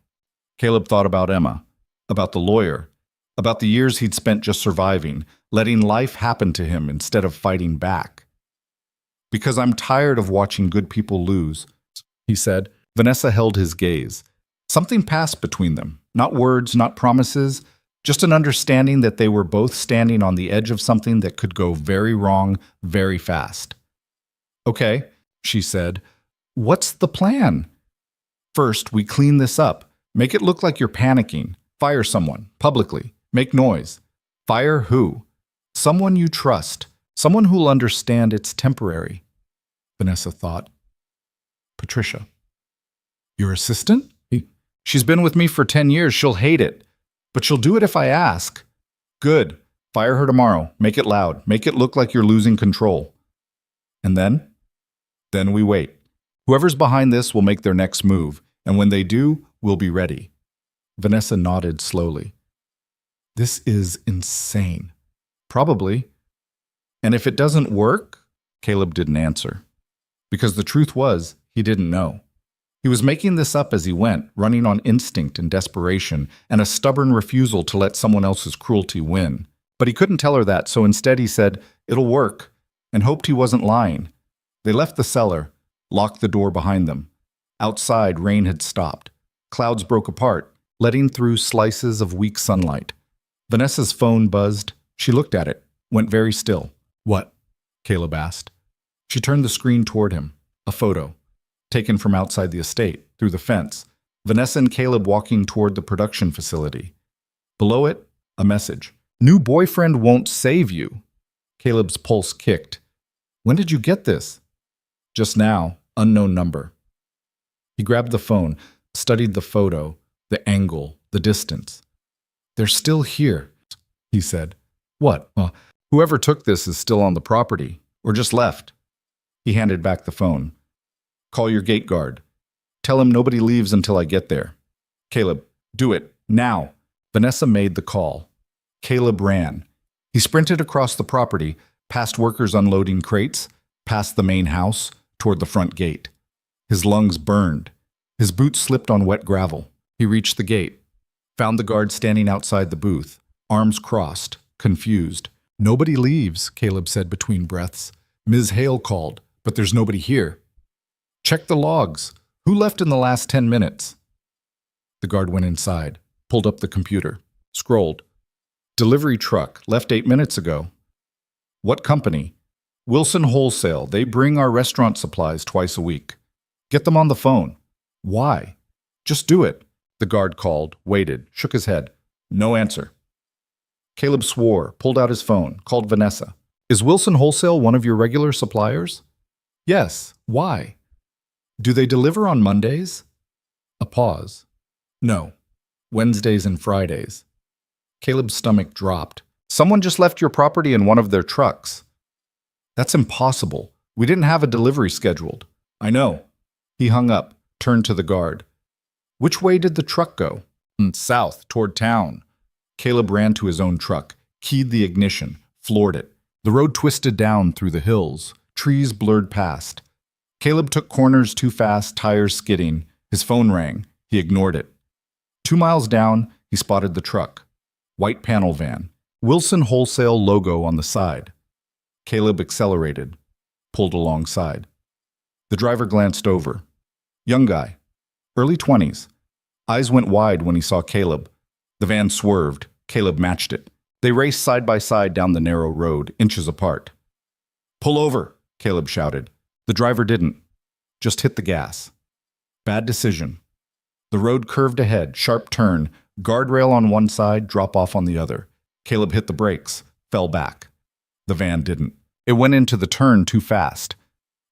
Caleb thought about Emma, about the lawyer, about the years he'd spent just surviving, letting life happen to him instead of fighting back. Because I'm tired of watching good people lose, he said. Vanessa held his gaze. Something passed between them. Not words, not promises, just an understanding that they were both standing on the edge of something that could go very wrong very fast. Okay, she said. What's the plan? First, we clean this up. Make it look like you're panicking. Fire someone, publicly. Make noise. Fire who? Someone you trust. Someone who'll understand it's temporary. Vanessa thought. Patricia. Your assistant? She's been with me for 10 years. She'll hate it. But she'll do it if I ask. Good. Fire her tomorrow. Make it loud. Make it look like you're losing control. And then? Then we wait. Whoever's behind this will make their next move, and when they do, we'll be ready. Vanessa nodded slowly. This is insane. Probably. And if it doesn't work? Caleb didn't answer. Because the truth was, he didn't know. He was making this up as he went, running on instinct and desperation, and a stubborn refusal to let someone else's cruelty win. But he couldn't tell her that, so instead he said, "It'll work," and hoped he wasn't lying. They left the cellar, locked the door behind them. Outside, rain had stopped. Clouds broke apart, letting through slices of weak sunlight. Vanessa's phone buzzed. She looked at it, went very still. What? Caleb asked. She turned the screen toward him. A photo, taken from outside the estate, through the fence. Vanessa and Caleb walking toward the production facility. Below it, a message. New boyfriend won't save you. Caleb's pulse kicked. When did you get this? Just now, unknown number. He grabbed the phone, studied the photo, the angle, the distance. They're still here, he said. What? Whoever took this is still on the property, or just left. He handed back the phone. Call your gate guard. Tell him nobody leaves until I get there. Caleb, do it, now. Vanessa made the call. Caleb ran. He sprinted across the property, past workers unloading crates, past the main house, toward the front gate. His lungs burned. His boots slipped on wet gravel. He reached the gate, found the guard standing outside the booth, arms crossed, confused. Nobody leaves, Caleb said between breaths. Ms. Hale called, but there's nobody here. Check the logs. Who left in the last 10 minutes? The guard went inside, pulled up the computer, scrolled. Delivery truck, left 8 minutes ago. What company? Wilson Wholesale. They bring our restaurant supplies twice a week. Get them on the phone. Why? Just do it. The guard called, waited, shook his head. No answer. Caleb swore, pulled out his phone, called Vanessa. Is Wilson Wholesale one of your regular suppliers? Yes. Why? Do they deliver on Mondays? A pause. No. Wednesdays and Fridays. Caleb's stomach dropped. Someone just left your property in one of their trucks. That's impossible. We didn't have a delivery scheduled. I know. He hung up, turned to the guard. Which way did the truck go? South, toward town. Caleb ran to his own truck, keyed the ignition, floored it. The road twisted down through the hills. Trees blurred past. Caleb took corners too fast, tires skidding. His phone rang. He ignored it. 2 miles down, he spotted the truck. White panel van. Wilson Wholesale logo on the side. Caleb accelerated, pulled alongside. The driver glanced over. Young guy, early 20s. Eyes went wide when he saw Caleb. The van swerved. Caleb matched it. They raced side by side down the narrow road, inches apart. Pull over, Caleb shouted. The driver didn't, just hit the gas. Bad decision. The road curved ahead, sharp turn, guardrail on one side, drop off on the other. Caleb hit the brakes, fell back. The van didn't. It went into the turn too fast.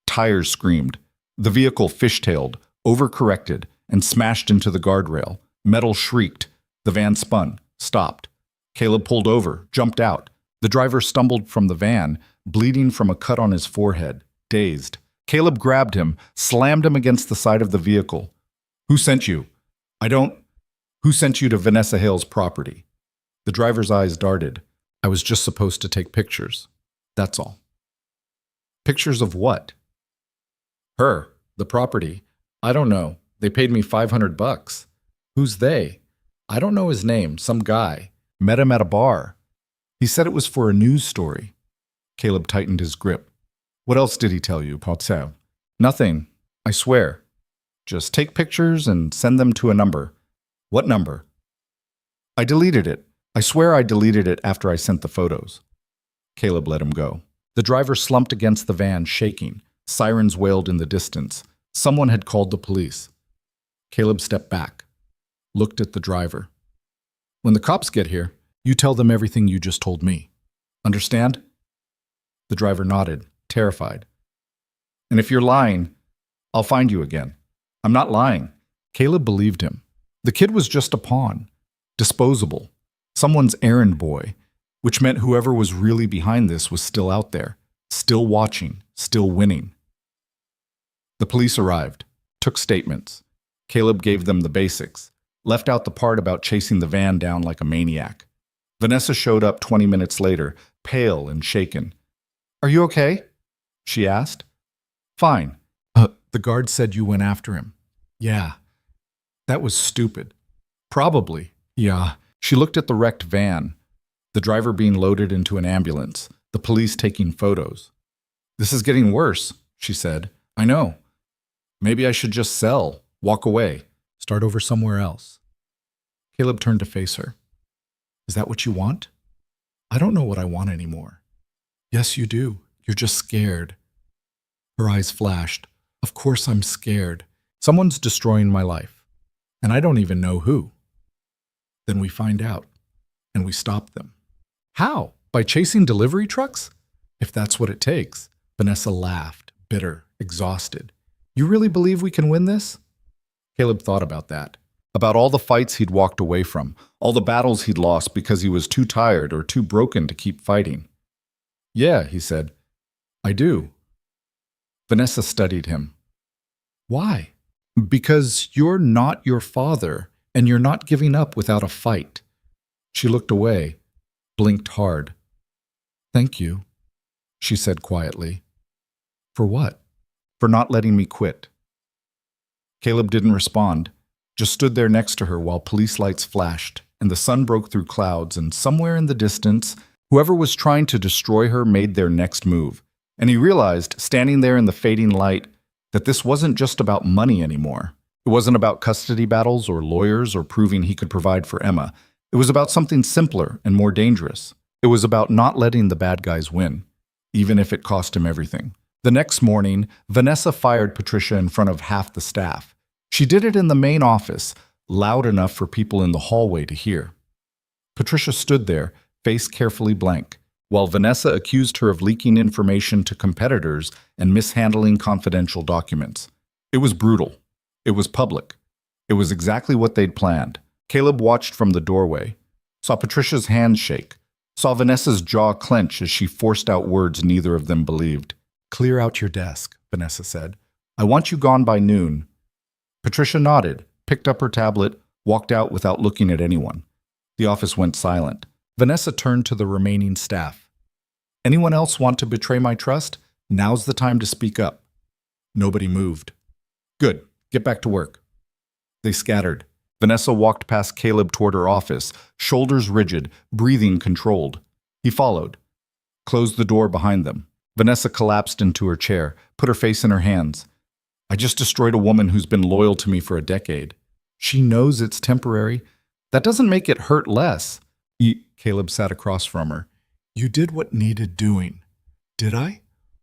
Tires screamed. The vehicle fishtailed, overcorrected, and smashed into the guardrail. Metal shrieked. The van spun, stopped. Caleb pulled over, jumped out. The driver stumbled from the van, bleeding from a cut on his forehead, dazed. Caleb grabbed him, slammed him against the side of the vehicle. Who sent you? I don't. Who sent you to Vanessa Hale's property? The driver's eyes darted. I was just supposed to take pictures. That's all. Pictures of what? Her, the property. I don't know. They paid me $500. Who's they? I don't know his name, some guy. Met him at a bar. He said it was for a news story. Caleb tightened his grip. What else did he tell you, Potso? Nothing, I swear. Just take pictures and send them to a number. What number? I deleted it. I swear I deleted it after I sent the photos. Caleb let him go. The driver slumped against the van, shaking. Sirens wailed in the distance. Someone had called the police. Caleb stepped back, looked at the driver. When the cops get here, you tell them everything you just told me. Understand? The driver nodded, terrified. And if you're lying, I'll find you again. I'm not lying. Caleb believed him. The kid was just a pawn, disposable, someone's errand boy, which meant whoever was really behind this was still out there, still watching, still winning. The police arrived, took statements. Caleb gave them the basics, left out the part about chasing the van down like a maniac. Vanessa showed up 20 minutes later, pale and shaken. Are you okay? She asked. Fine. The guard said you went after him. Yeah. That was stupid. Probably. Yeah. She looked at the wrecked van, the driver being loaded into an ambulance, the police taking photos. This is getting worse, she said. I know. Maybe I should just sell, walk away, start over somewhere else. Caleb turned to face her. Is that what you want? I don't know what I want anymore. Yes, you do. You're just scared. Her eyes flashed. Of course I'm scared. Someone's destroying my life, and I don't even know who. Then we find out, and we stop them. How? By chasing delivery trucks? If that's what it takes. Vanessa laughed, bitter, exhausted. You really believe we can win this? Caleb thought about that. About all the fights he'd walked away from, all the battles he'd lost because he was too tired or too broken to keep fighting. Yeah, he said. I do. Vanessa studied him. Why? Because you're not your father, and you're not giving up without a fight. She looked away, blinked hard. Thank you, she said quietly. For what? For not letting me quit. Caleb didn't respond, just stood there next to her while police lights flashed, and the sun broke through clouds, and somewhere in the distance, whoever was trying to destroy her made their next move. And he realized, standing there in the fading light, that this wasn't just about money anymore. It wasn't about custody battles or lawyers or proving he could provide for Emma. It was about something simpler and more dangerous. It was about not letting the bad guys win, even if it cost him everything. The next morning, Vanessa fired Patricia in front of half the staff. She did it in the main office, loud enough for people in the hallway to hear. Patricia stood there, face carefully blank, while Vanessa accused her of leaking information to competitors and mishandling confidential documents. It was brutal. It was public. It was exactly what they'd planned. Caleb watched from the doorway, saw Patricia's hands shake, saw Vanessa's jaw clench as she forced out words neither of them believed. Clear out your desk, Vanessa said. I want you gone by noon. Patricia nodded, picked up her tablet, walked out without looking at anyone. The office went silent. Vanessa turned to the remaining staff. Anyone else want to betray my trust? Now's the time to speak up. Nobody moved. Good. Get back to work. They scattered. Vanessa walked past Caleb toward her office, shoulders rigid, breathing controlled. He followed, closed the door behind them. Vanessa collapsed into her chair, put her face in her hands. I just destroyed a woman who's been loyal to me for a decade. She knows it's temporary. That doesn't make it hurt less. Caleb sat across from her. You did what needed doing. Did I?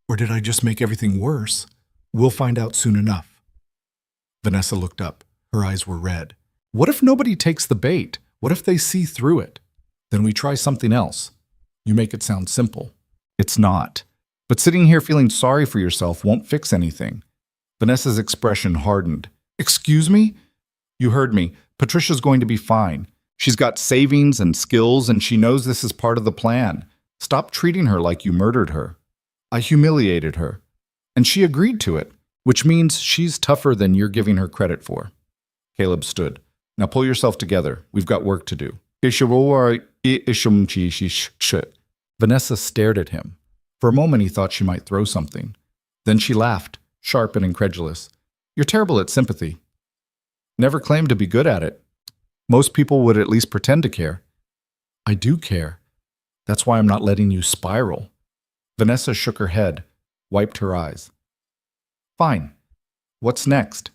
Or did I just make everything worse? We'll find out soon enough. Vanessa looked up. Her eyes were red. What if nobody takes the bait? What if they see through it? Then we try something else. You make it sound simple. It's not. But sitting here feeling sorry for yourself won't fix anything. Vanessa's expression hardened. Excuse me? You heard me. Patricia's going to be fine. She's got savings and skills, and she knows this is part of the plan. Stop treating her like you murdered her. I humiliated her. And she agreed to it, which means she's tougher than you're giving her credit for. Caleb stood. Now pull yourself together. We've got work to do. Vanessa stared at him. For a moment he thought she might throw something. Then she laughed, sharp and incredulous. You're terrible at sympathy. Never claimed to be good at it. Most people would at least pretend to care. I do care. That's why I'm not letting you spiral. Vanessa shook her head, wiped her eyes. Fine. What's next?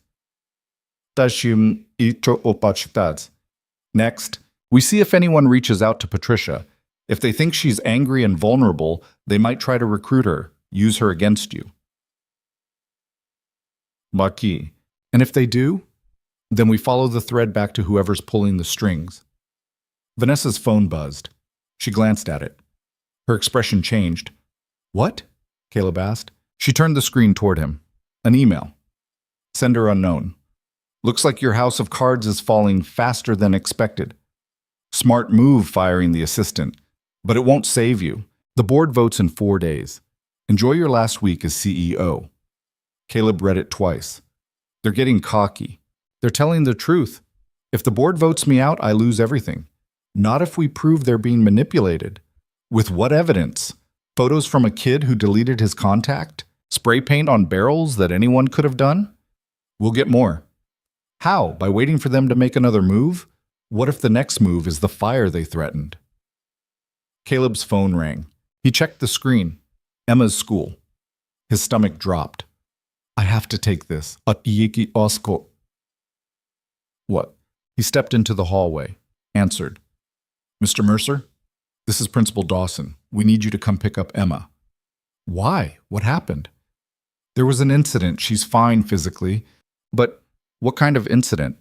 Next, we see if anyone reaches out to Patricia. If they think she's angry and vulnerable, they might try to recruit her, use her against you. Maki. And if they do, then we follow the thread back to whoever's pulling the strings. Vanessa's phone buzzed. She glanced at it. Her expression changed. What? Caleb asked. She turned the screen toward him. An email. Sender unknown. Looks like your house of cards is falling faster than expected. Smart move firing the assistant, but it won't save you. The board votes in 4 days. Enjoy your last week as CEO. Caleb read it twice. They're getting cocky. They're telling the truth. If the board votes me out, I lose everything. Not if we prove they're being manipulated. With what evidence? Photos from a kid who deleted his contact? Spray paint on barrels that anyone could have done? We'll get more. How? By waiting for them to make another move? What if the next move is the fire they threatened? Caleb's phone rang. He checked the screen. Emma's school. His stomach dropped. I have to take this. What? He stepped into the hallway. Answered. Mr. Mercer? This is Principal Dawson. We need you to come pick up Emma. Why? What happened? There was an incident. She's fine physically. But what kind of incident?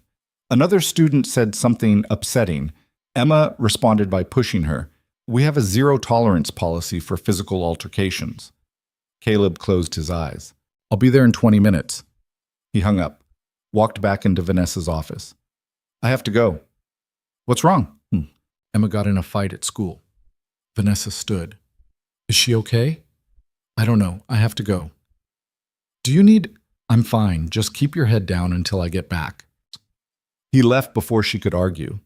Another student said something upsetting. Emma responded by pushing her. We have a zero-tolerance policy for physical altercations. Caleb closed his eyes. I'll be there in 20 minutes. He hung up, walked back into Vanessa's office. I have to go. What's wrong? Emma got in a fight at school. Vanessa stood. Is she okay? I don't know. I have to go. Do you need... I'm fine. Just keep your head down until I get back. He left before she could argue.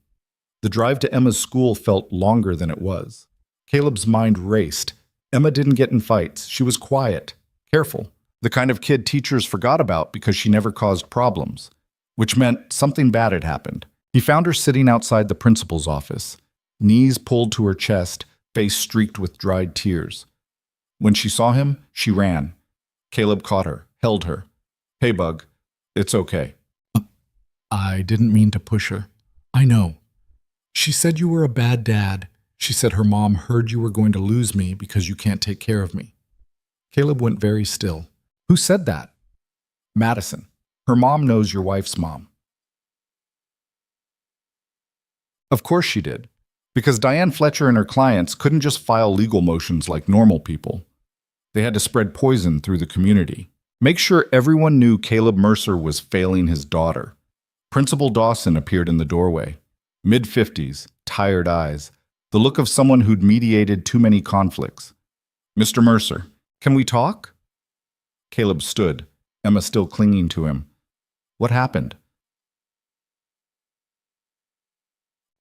The drive to Emma's school felt longer than it was. Caleb's mind raced. Emma didn't get in fights. She was quiet, careful, the kind of kid teachers forgot about because she never caused problems, which meant something bad had happened. He found her sitting outside the principal's office, knees pulled to her chest, face streaked with dried tears. When she saw him, she ran. Caleb caught her, held her. Hey, Bug. It's okay. I didn't mean to push her. I know. She said you were a bad dad. She said her mom heard you were going to lose me because you can't take care of me. Caleb went very still. Who said that? Madison. Her mom knows your wife's mom. Of course she did. Because Diane Fletcher and her clients couldn't just file legal motions like normal people. They had to spread poison through the community. Make sure everyone knew Caleb Mercer was failing his daughter. Principal Dawson appeared in the doorway. Mid-50s, tired eyes, the look of someone who'd mediated too many conflicts. Mr. Mercer, can we talk? Caleb stood, Emma still clinging to him. What happened?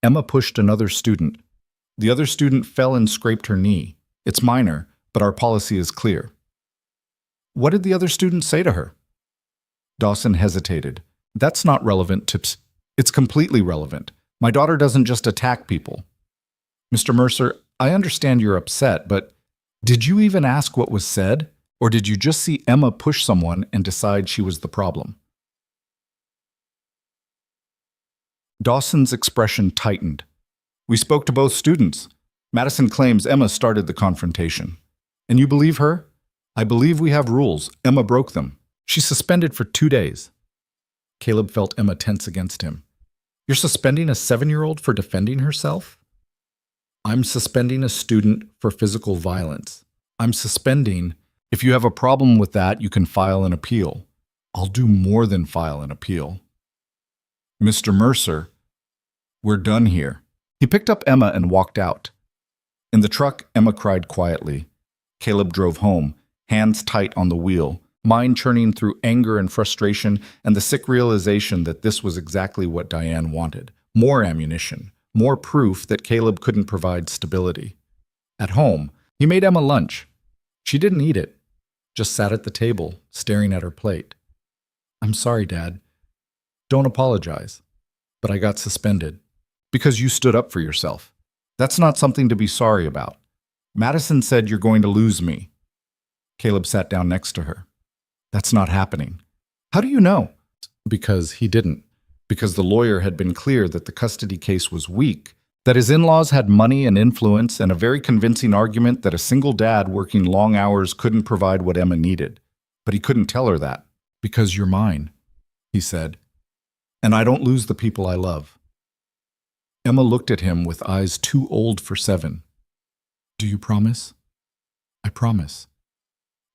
Emma pushed another student. The other student fell and scraped her knee. It's minor, but our policy is clear. What did the other student say to her? Dawson hesitated. That's not relevant to... It's completely relevant. My daughter doesn't just attack people. Mr. Mercer, I understand you're upset, but did you even ask what was said? Or did you just see Emma push someone and decide she was the problem? Dawson's expression tightened. We spoke to both students. Madison claims Emma started the confrontation. And you believe her? I believe we have rules. Emma broke them. She's suspended for 2 days. Caleb felt Emma tense against him. You're suspending a 7-year-old for defending herself? I'm suspending a student for physical violence. I'm suspending... If you have a problem with that, you can file an appeal. I'll do more than file an appeal. Mr. Mercer, we're done here. He picked up Emma and walked out. In the truck, Emma cried quietly. Caleb drove home, hands tight on the wheel, mind churning through anger and frustration and the sick realization that this was exactly what Diane wanted. More ammunition, more proof that Caleb couldn't provide stability. At home, he made Emma lunch. She didn't eat it, just sat at the table, staring at her plate. "I'm sorry, Dad. Don't apologize. But I got suspended. Because you stood up for yourself. That's not something to be sorry about. Madison said you're going to lose me." Caleb sat down next to her. "That's not happening." "How do you know?" Because he didn't. Because the lawyer had been clear that the custody case was weak, that his in-laws had money and influence, and a very convincing argument that a single dad working long hours couldn't provide what Emma needed. But he couldn't tell her that. "Because you're mine," he said. "And I don't lose the people I love." Emma looked at him with eyes too old for 7. "Do you promise?" "I promise."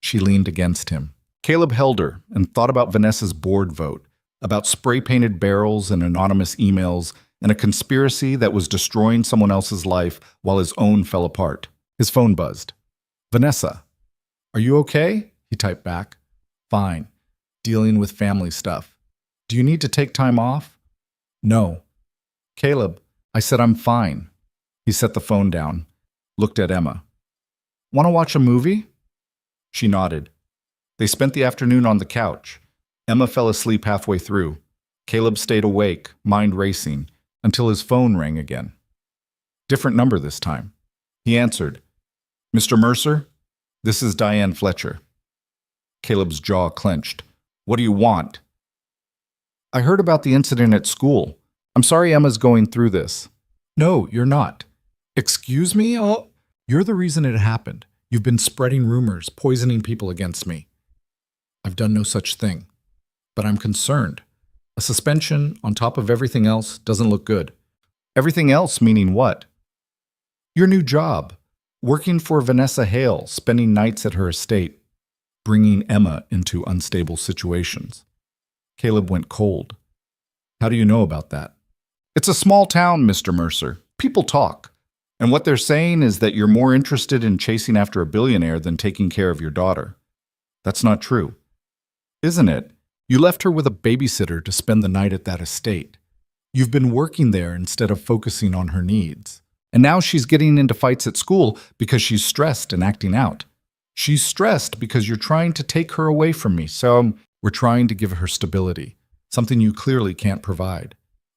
She leaned against him. Caleb held her and thought about Vanessa's board vote, about spray-painted barrels and anonymous emails, and a conspiracy that was destroying someone else's life while his own fell apart. His phone buzzed. "Vanessa, are you okay?" He typed back. "Fine. Dealing with family stuff. Do you need to take time off?" "No." "Caleb, I said I'm fine." He set the phone down, looked at Emma. "Want to watch a movie?" She nodded. They spent the afternoon on the couch. Emma fell asleep halfway through. Caleb stayed awake, mind racing, until his phone rang again. Different number this time. He answered. "Mr. Mercer, this is Diane Fletcher." Caleb's jaw clenched. "What do you want?" "I heard about the incident at school. I'm sorry Emma's going through this." "No, you're not." "Excuse me? You're the reason it happened. You've been spreading rumors, poisoning people against me." "I've done no such thing. But I'm concerned. A suspension, on top of everything else, doesn't look good." "Everything else meaning what?" "Your new job. Working for Vanessa Hale, spending nights at her estate. Bringing Emma into unstable situations." Caleb went cold. "How do you know about that?" "It's a small town, Mr. Mercer. People talk. And what they're saying is that you're more interested in chasing after a billionaire than taking care of your daughter." "That's not true." "Isn't it? You left her with a babysitter to spend the night at that estate. You've been working there instead of focusing on her needs. And now she's getting into fights at school because she's stressed and acting out. She's stressed because you're trying to take her away from me, so we're trying to give her stability, something you clearly can't provide."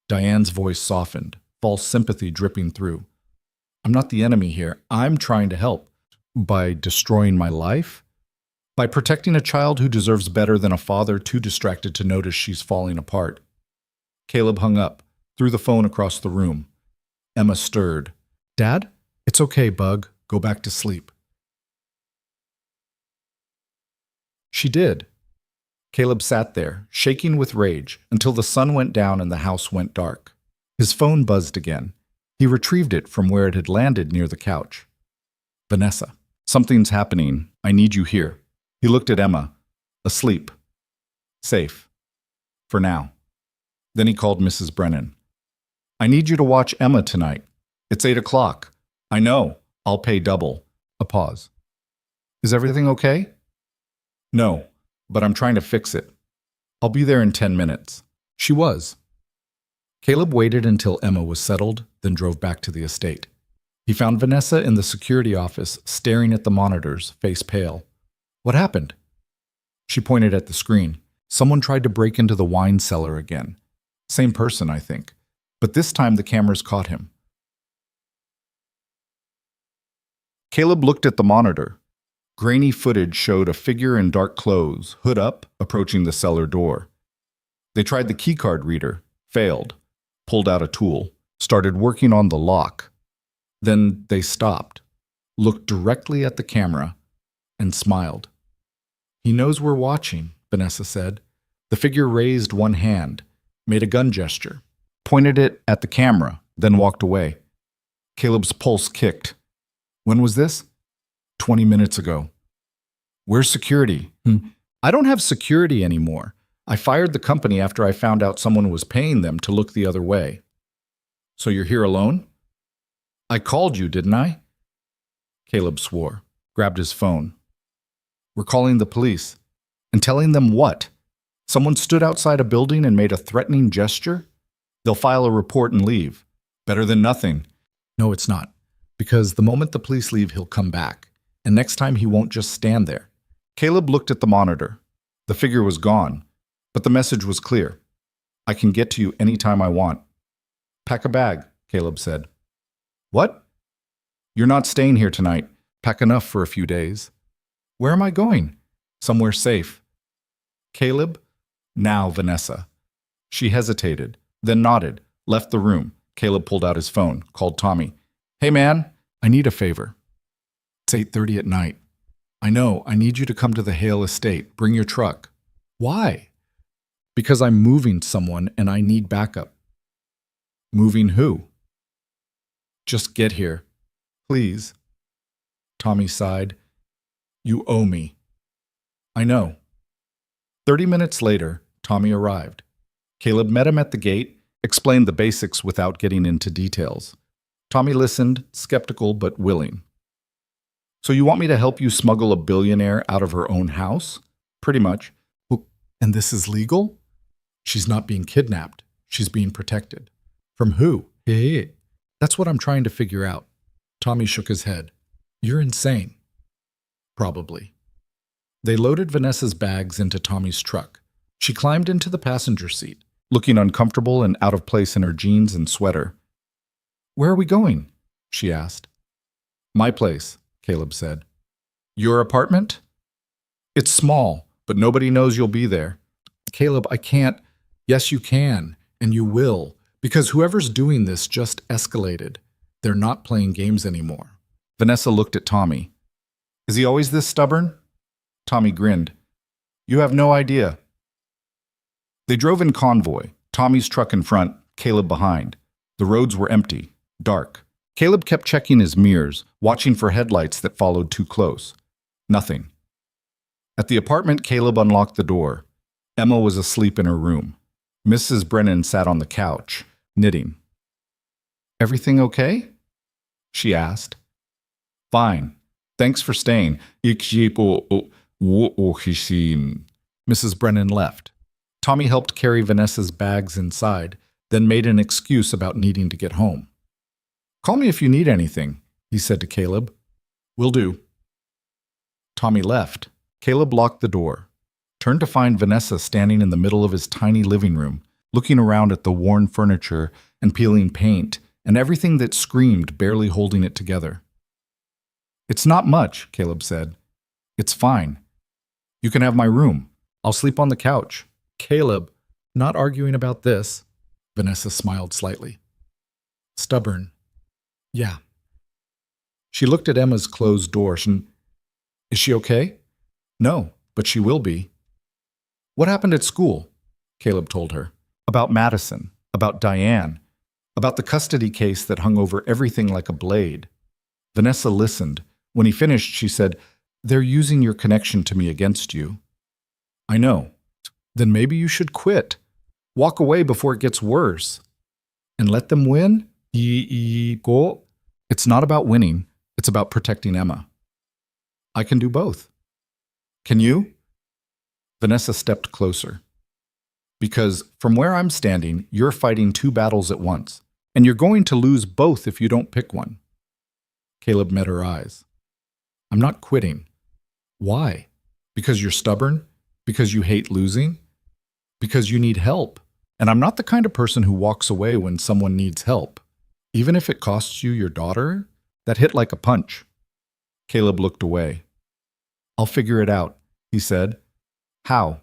Diane's voice softened, false sympathy dripping through. "I'm not the enemy here. I'm trying to help." "By destroying my life?" "By protecting a child who deserves better than a father too distracted to notice she's falling apart." Caleb hung up, threw the phone across the room. Emma stirred. "Dad? It's okay, Bug. Go back to sleep." She did. Caleb sat there, shaking with rage, until the sun went down and the house went dark. His phone buzzed again. He retrieved it from where it had landed near the couch. "Vanessa, something's happening. I need you here." He looked at Emma. Asleep. Safe. For now. Then he called Mrs. Brennan. "I need you to watch Emma tonight. It's 8 o'clock. I know. I'll pay double." A pause. "Is everything okay?" "No, but I'm trying to fix it. I'll be there in 10 minutes. She was. Caleb waited until Emma was settled, then drove back to the estate. He found Vanessa in the security office, staring at the monitors, face pale. "What happened?" She pointed at the screen. "Someone tried to break into the wine cellar again. Same person, I think. But this time the cameras caught him." Caleb looked at the monitor. Grainy footage showed a figure in dark clothes, hood up, approaching the cellar door. They tried the keycard reader, failed, pulled out a tool, started working on the lock. Then they stopped, looked directly at the camera, and smiled. "He knows we're watching," Vanessa said. The figure raised one hand, made a gun gesture, pointed it at the camera, then walked away. Caleb's pulse kicked. "When was this?" 20 minutes ago. "Where's security?" "I don't have security anymore. I fired the company after I found out someone was paying them to look the other way." "So you're here alone?" "I called you, didn't I?" Caleb swore, grabbed his phone. "We're calling the police." And telling them what? Someone stood outside a building and made a threatening gesture? They'll file a report and leave. Better than nothing. No, it's not. Because the moment the police leave, he'll come back. And next time he won't just stand there. Caleb looked at the monitor. The figure was gone, but the message was clear. I can get to you anytime I want. Pack a bag, Caleb said. What? You're not staying here tonight. Pack enough for a few days. Where am I going? Somewhere safe. Caleb? Now, Vanessa. She hesitated, then nodded, left the room. Caleb pulled out his phone, called Tommy. Hey man, I need a favor. It's 8:30 at night. I know, I need you to come to the Hale estate. Bring your truck. Why? Because I'm moving someone and I need backup. Moving who? Just get here. Please. Tommy sighed. You owe me. I know. 30 minutes later, Tommy arrived. Caleb met him at the gate, explained the basics without getting into details. Tommy listened, skeptical but willing. So you want me to help you smuggle a billionaire out of her own house? Pretty much. And this is legal? She's not being kidnapped. She's being protected. From who? Hey, that's what I'm trying to figure out. Tommy shook his head. You're insane. Probably. They loaded Vanessa's bags into Tommy's truck. She climbed into the passenger seat, looking uncomfortable and out of place in her jeans and sweater. Where are we going? She asked. My place, Caleb said. Your apartment? It's small, but nobody knows you'll be there. Caleb, I can't. Yes, you can, and you will, because whoever's doing this just escalated. They're not playing games anymore. Vanessa looked at Tommy. Is he always this stubborn? Tommy grinned. You have no idea. They drove in convoy, Tommy's truck in front, Caleb behind. The roads were empty, dark. Caleb kept checking his mirrors, watching for headlights that followed too close. Nothing. At the apartment, Caleb unlocked the door. Emma was asleep in her room. Mrs. Brennan sat on the couch, knitting. Everything okay? She asked. Fine. Thanks for staying. Mrs. Brennan left. Tommy helped carry Vanessa's bags inside, then made an excuse about needing to get home. Call me if you need anything, he said to Caleb. Will do. Tommy left. Caleb locked the door, turned to find Vanessa standing in the middle of his tiny living room, looking around at the worn furniture and peeling paint and everything that screamed, barely holding it together. It's not much, Caleb said. It's fine. You can have my room. I'll sleep on the couch. Caleb, not arguing about this. Vanessa smiled slightly. Stubborn. Yeah. She looked at Emma's closed door. Is she okay? No, but she will be. What happened at school? Caleb told her. About Madison, about Diane, about the custody case that hung over everything like a blade. Vanessa listened. When he finished, she said, They're using your connection to me against you. I know. Then maybe you should quit. Walk away before it gets worse. And let them win? Go. It's not about winning. It's about protecting Emma. I can do both. Can you? Vanessa stepped closer. Because from where I'm standing, you're fighting two battles at once, and you're going to lose both if you don't pick one. Caleb met her eyes. I'm not quitting. Why? Because you're stubborn? Because you hate losing? Because you need help. And I'm not the kind of person who walks away when someone needs help. Even if it costs you your daughter? That hit like a punch. Caleb looked away. I'll figure it out, he said. How?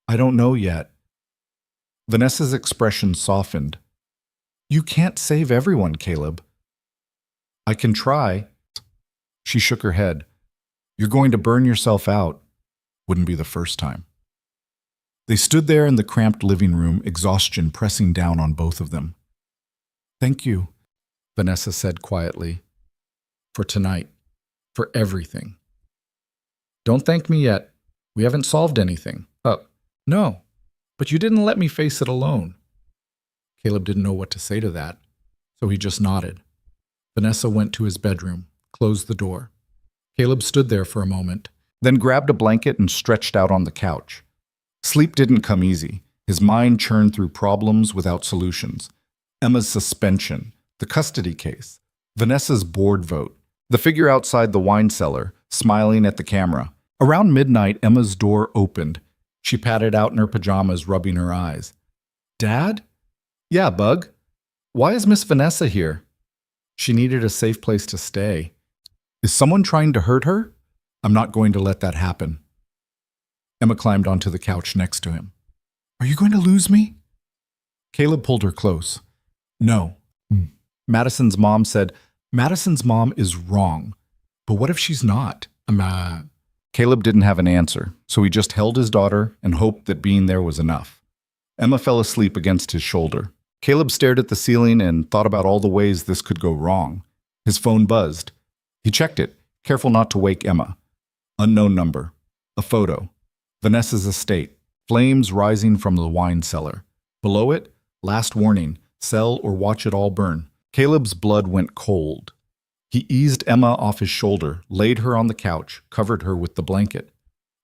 I don't know yet. Vanessa's expression softened. You can't save everyone, Caleb. I can try. She shook her head. You're going to burn yourself out. Wouldn't be the first time. They stood there in the cramped living room, exhaustion pressing down on both of them. Thank you, Vanessa said quietly. For tonight. For everything. Don't thank me yet. We haven't solved anything. No. But you didn't let me face it alone. Caleb didn't know what to say to that, so he just nodded. Vanessa went to his bedroom, closed the door. Caleb stood there for a moment, then grabbed a blanket and stretched out on the couch. Sleep didn't come easy. His mind churned through problems without solutions. Emma's suspension, the custody case, Vanessa's board vote, the figure outside the wine cellar, smiling at the camera. Around midnight, Emma's door opened. She patted out in her pajamas, rubbing her eyes. "Dad?" "Yeah, Bug. Why is Miss Vanessa here?" "She needed a safe place to stay." "Is someone trying to hurt her?" "I'm not going to let that happen." Emma climbed onto the couch next to him. "Are you going to lose me?" Caleb pulled her close. "No." Madison's mom said, "Madison's mom is wrong. But what if she's not?" Caleb didn't have an answer, so he just held his daughter and hoped that being there was enough. Emma fell asleep against his shoulder. Caleb stared at the ceiling and thought about all the ways this could go wrong. His phone buzzed. He checked it, careful not to wake Emma. Unknown number. A photo. Vanessa's estate. Flames rising from the wine cellar. Below it, last warning, sell or watch it all burn. Caleb's blood went cold. He eased Emma off his shoulder, laid her on the couch, covered her with the blanket.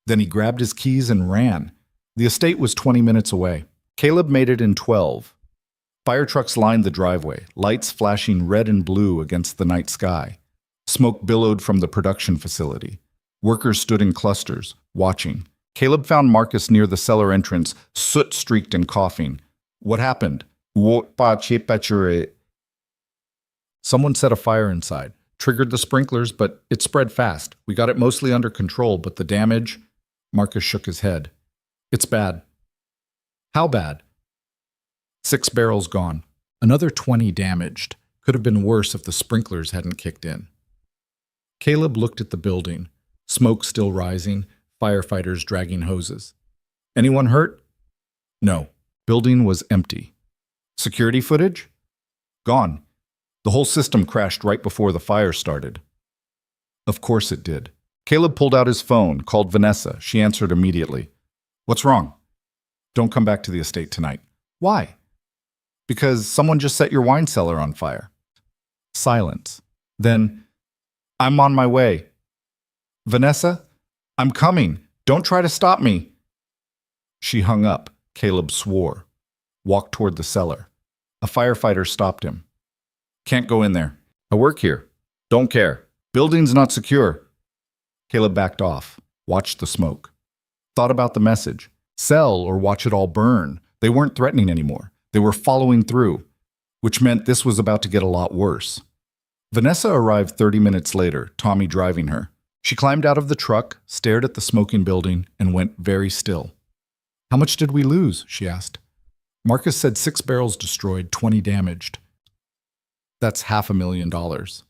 Then he grabbed his keys and ran. The estate was 20 minutes away. Caleb made it in 12. Fire trucks lined the driveway, lights flashing red and blue against the night sky. Smoke billowed from the production facility. Workers stood in clusters, watching. Caleb found Marcus near the cellar entrance, soot-streaked and coughing. "What happened?" "Someone set a fire inside. Triggered the sprinklers, but it spread fast. We got it mostly under control, but the damage..." Marcus shook his head. "It's bad." "How bad?" 6 barrels gone. Another 20 damaged. Could have been worse if the sprinklers hadn't kicked in. Caleb looked at the building. Smoke still rising, firefighters dragging hoses. "Anyone hurt?" "No." Building was empty. "Security footage?" "Gone. The whole system crashed right before the fire started." Of course it did. Caleb pulled out his phone, called Vanessa. She answered immediately. "What's wrong?" "Don't come back to the estate tonight." "Why?" "Because someone just set your wine cellar on fire." Silence. Then, "I'm on my way." "Vanessa, I'm coming. Don't try to stop me." She hung up. Caleb swore. Walked toward the cellar. A firefighter stopped him. "Can't go in there. I work here. Don't care. Building's not secure." Caleb backed off. Watched the smoke. Thought about the message. Sell or watch it all burn. They weren't threatening anymore. They were following through, which meant this was about to get a lot worse. Vanessa arrived 30 minutes later, Tommy driving her. She climbed out of the truck, stared at the smoking building, and went very still. "How much did we lose?" she asked. Marcus said 6 barrels destroyed, 20 damaged. "That's $500,000.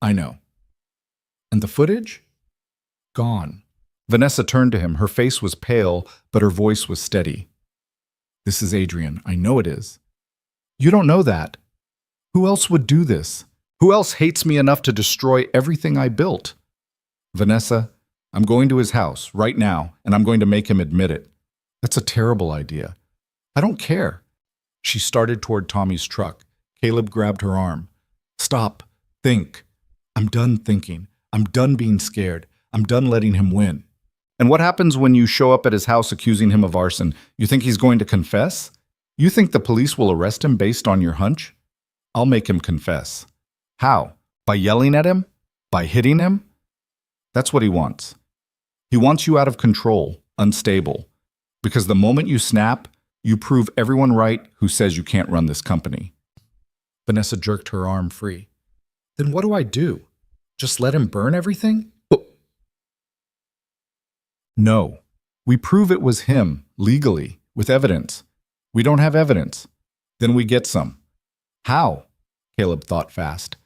"I know." "And the footage?" "Gone." Vanessa turned to him. Her face was pale, but her voice was steady. "This is Adrian. I know it is." "You don't know that. Who else would do this? Who else hates me enough to destroy everything I built?" "Vanessa, I'm going to his house right now, and I'm going to make him admit it." "That's a terrible idea." "I don't care." She started toward Tommy's truck. Caleb grabbed her arm. "Stop. Think. I'm done thinking. I'm done being scared. I'm done letting him win." "And what happens when you show up at his house accusing him of arson? You think he's going to confess? You think the police will arrest him based on your hunch?" "I'll make him confess." "How? By yelling at him? By hitting him?" "That's what he wants. He wants you out of control, unstable. Because the moment you snap, you prove everyone right who says you can't run this company." Vanessa jerked her arm free. "Then what do I do? Just let him burn everything?" "No. We prove it was him, legally, with evidence. We don't have evidence. Then we get some." "How?" Caleb thought fast.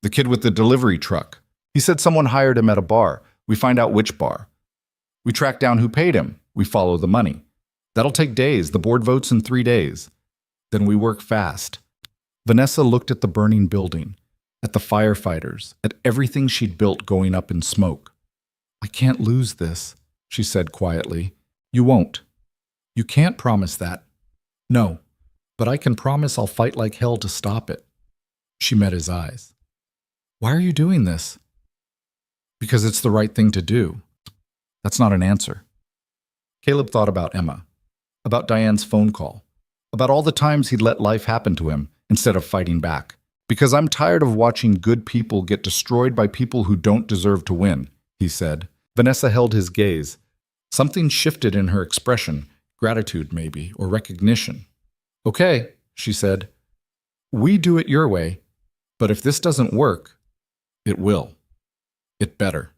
"The kid with the delivery truck. He said someone hired him at a bar. We find out which bar. We track down who paid him. We follow the money. That'll take days. The board votes in 3 days. Then we work fast." Vanessa looked at the burning building, at the firefighters, at everything she'd built going up in smoke. "I can't lose this," she said quietly. "You won't. You can't promise that." "No, but I can promise I'll fight like hell to stop it." She met his eyes. "Why are you doing this?" "Because it's the right thing to do." That's not an answer. Caleb thought about Emma, about Diane's phone call, about all the times he'd let life happen to him instead of fighting back. Because I'm tired of watching good people get destroyed by people who don't deserve to win, he said. Vanessa held his gaze. Something shifted in her expression, gratitude maybe, or recognition. Okay, she said. We do it your way, but if this doesn't work, it will. It better.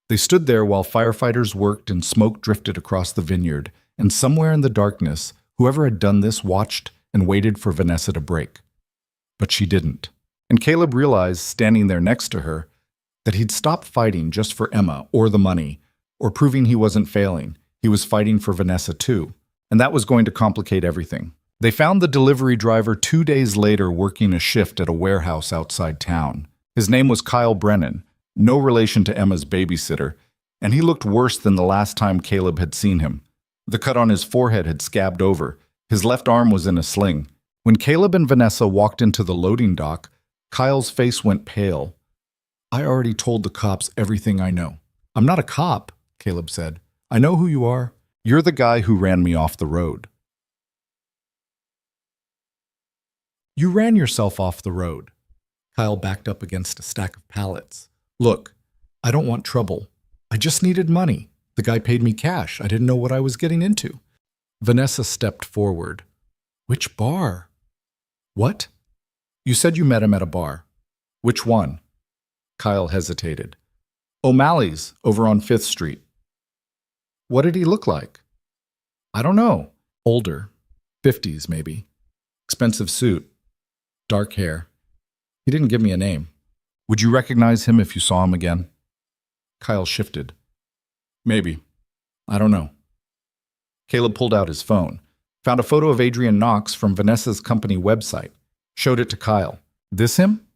They stood there while firefighters worked and smoke drifted across the vineyard, and somewhere in the darkness, whoever had done this watched and waited for Vanessa to break. But she didn't. And Caleb realized, standing there next to her, that he'd stopped fighting just for Emma or the money, or proving he wasn't failing. He was fighting for Vanessa too, and that was going to complicate everything. They found the delivery driver 2 days later working a shift at a warehouse outside town. His name was Kyle Brennan, no relation to Emma's babysitter, and he looked worse than the last time Caleb had seen him. The cut on his forehead had scabbed over. His left arm was in a sling. When Caleb and Vanessa walked into the loading dock, Kyle's face went pale. I already told the cops everything I know. I'm not a cop, Caleb said. I know who you are. You're the guy who ran me off the road. You ran yourself off the road. Kyle backed up against a stack of pallets. Look, I don't want trouble. I just needed money. The guy paid me cash. I didn't know what I was getting into. Vanessa stepped forward. Which bar? What? You said you met him at a bar. Which one? Kyle hesitated. O'Malley's, over on 5th Street. What did he look like? I don't know. Older. 50s, maybe. Expensive suit. Dark hair. He didn't give me a name. Would you recognize him if you saw him again? Kyle shifted. Maybe. I don't know. Caleb pulled out his phone, found a photo of Adrian Knox from Vanessa's company website, showed it to Kyle. This him?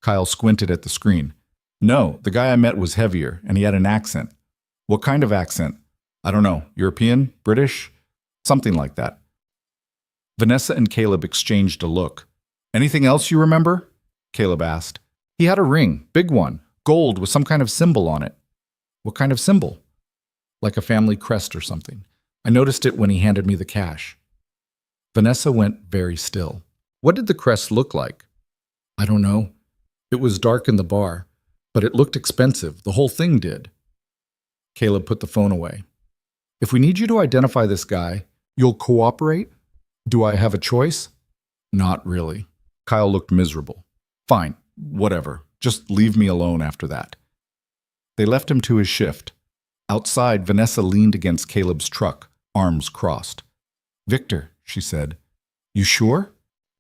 Kyle squinted at the screen. No, the guy I met was heavier, and he had an accent. What kind of accent? I don't know. European? British? Something like that. Vanessa and Caleb exchanged a look. Anything else you remember? Caleb asked. He had a ring, big one, gold with some kind of symbol on it. What kind of symbol? Like a family crest or something. I noticed it when he handed me the cash. Vanessa went very still. What did the crest look like? I don't know. It was dark in the bar, but it looked expensive. The whole thing did. Caleb put the phone away. If we need you to identify this guy, you'll cooperate? Do I have a choice? Not really. Kyle looked miserable. Fine, whatever. Just leave me alone after that. They left him to his shift. Outside, Vanessa leaned against Caleb's truck, arms crossed. Victor, she said. You sure?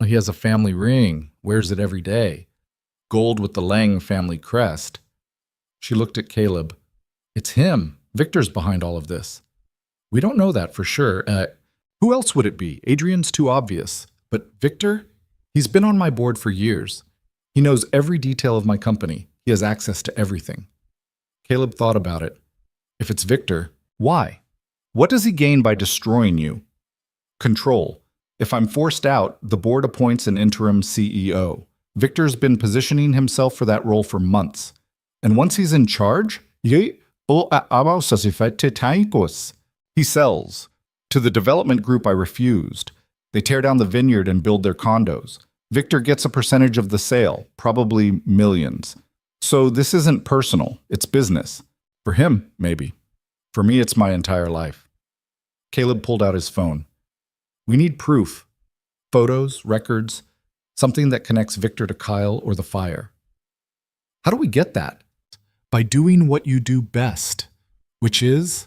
He has a family ring, wears it every day. Gold with the Lang family crest. She looked at Caleb. It's him. Victor's behind all of this. We don't know that for sure. Who else would it be? Adrian's too obvious. But Victor? He's been on my board for years. He knows every detail of my company. He has access to everything. Caleb thought about it. If it's Victor, why? What does he gain by destroying you? Control. If I'm forced out, the board appoints an interim CEO. Victor's been positioning himself for that role for months. And once he's in charge, he sells. To the development group I refused. They tear down the vineyard and build their condos. Victor gets a percentage of the sale, probably millions. So this isn't personal, it's business. For him, maybe. For me, it's my entire life. Caleb pulled out his phone. We need proof. Photos, records, something that connects Victor to Kyle or the fire. How do we get that? By doing what you do best, which is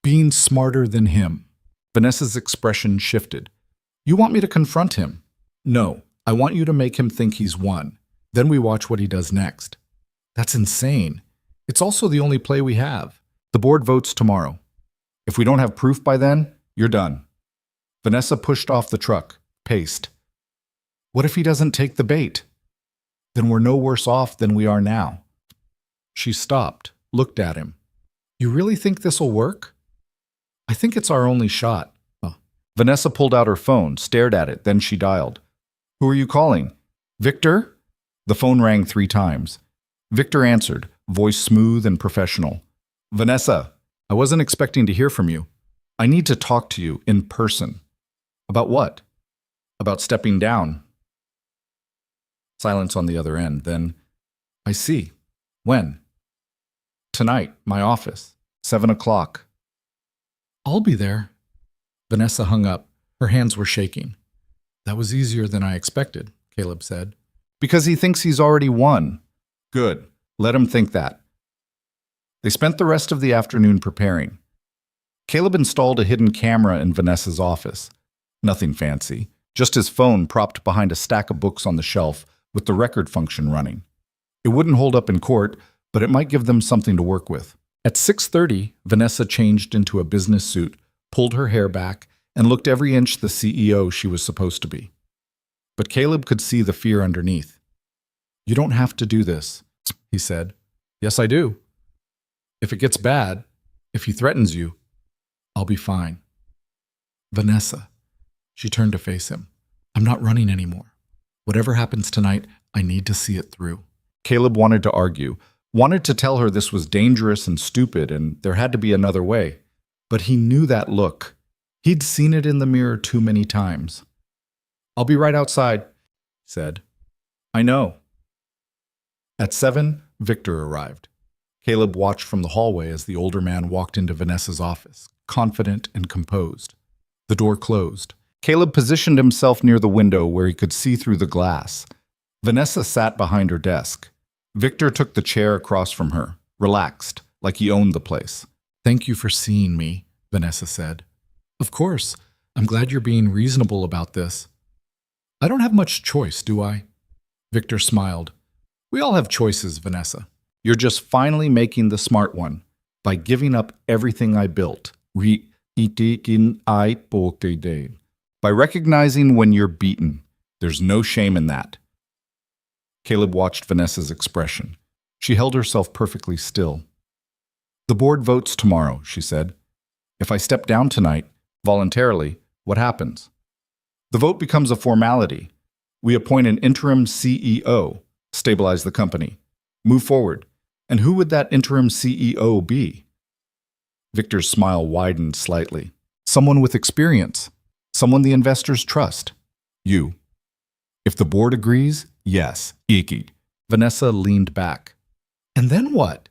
being smarter than him. Vanessa's expression shifted. You want me to confront him? No, I want you to make him think he's won. Then we watch what he does next. That's insane. It's also the only play we have. The board votes tomorrow. If we don't have proof by then, you're done. Vanessa pushed off the truck, paced. What if he doesn't take the bait? Then we're no worse off than we are now. She stopped, looked at him. You really think this'll work? I think it's our only shot. Oh. Vanessa pulled out her phone, stared at it, then she dialed. Who are you calling? Victor? The phone rang 3 times. Victor answered, voice smooth and professional. Vanessa, I wasn't expecting to hear from you. I need to talk to you in person. About what? About stepping down. Silence on the other end. Then, I see. When? Tonight, my office. 7 o'clock. I'll be there. Vanessa hung up. Her hands were shaking. That was easier than I expected, Caleb said. Because he thinks he's already won. Good. Let him think that. They spent the rest of the afternoon preparing. Caleb installed a hidden camera in Vanessa's office. Nothing fancy, just his phone propped behind a stack of books on the shelf with the record function running. It wouldn't hold up in court, but it might give them something to work with. At 6:30, Vanessa changed into a business suit, pulled her hair back, and looked every inch the CEO she was supposed to be. But Caleb could see the fear underneath. You don't have to do this, he said. Yes, I do. If it gets bad, if he threatens you, I'll be fine. Vanessa. She turned to face him. I'm not running anymore. Whatever happens tonight, I need to see it through. Caleb wanted to argue, wanted to tell her this was dangerous and stupid and there had to be another way. But he knew that look. He'd seen it in the mirror too many times. I'll be right outside, he said. I know. At 7, Victor arrived. Caleb watched from the hallway as the older man walked into Vanessa's office, confident and composed. The door closed. Caleb positioned himself near the window where he could see through the glass. Vanessa sat behind her desk. Victor took the chair across from her, relaxed, like he owned the place. Thank you for seeing me, Vanessa said. Of course. I'm glad you're being reasonable about this. I don't have much choice, do I? Victor smiled. We all have choices, Vanessa. You're just finally making the smart one by giving up everything I built. By recognizing when you're beaten. There's no shame in that. Caleb watched Vanessa's expression. She held herself perfectly still. The board votes tomorrow, she said. If I step down tonight, voluntarily, what happens? The vote becomes a formality. We appoint an interim CEO, stabilize the company, move forward. And who would that interim CEO be? Victor's smile widened slightly. Someone with experience. Someone the investors trust. You. If the board agrees, yes, Iki. Vanessa leaned back. And then what?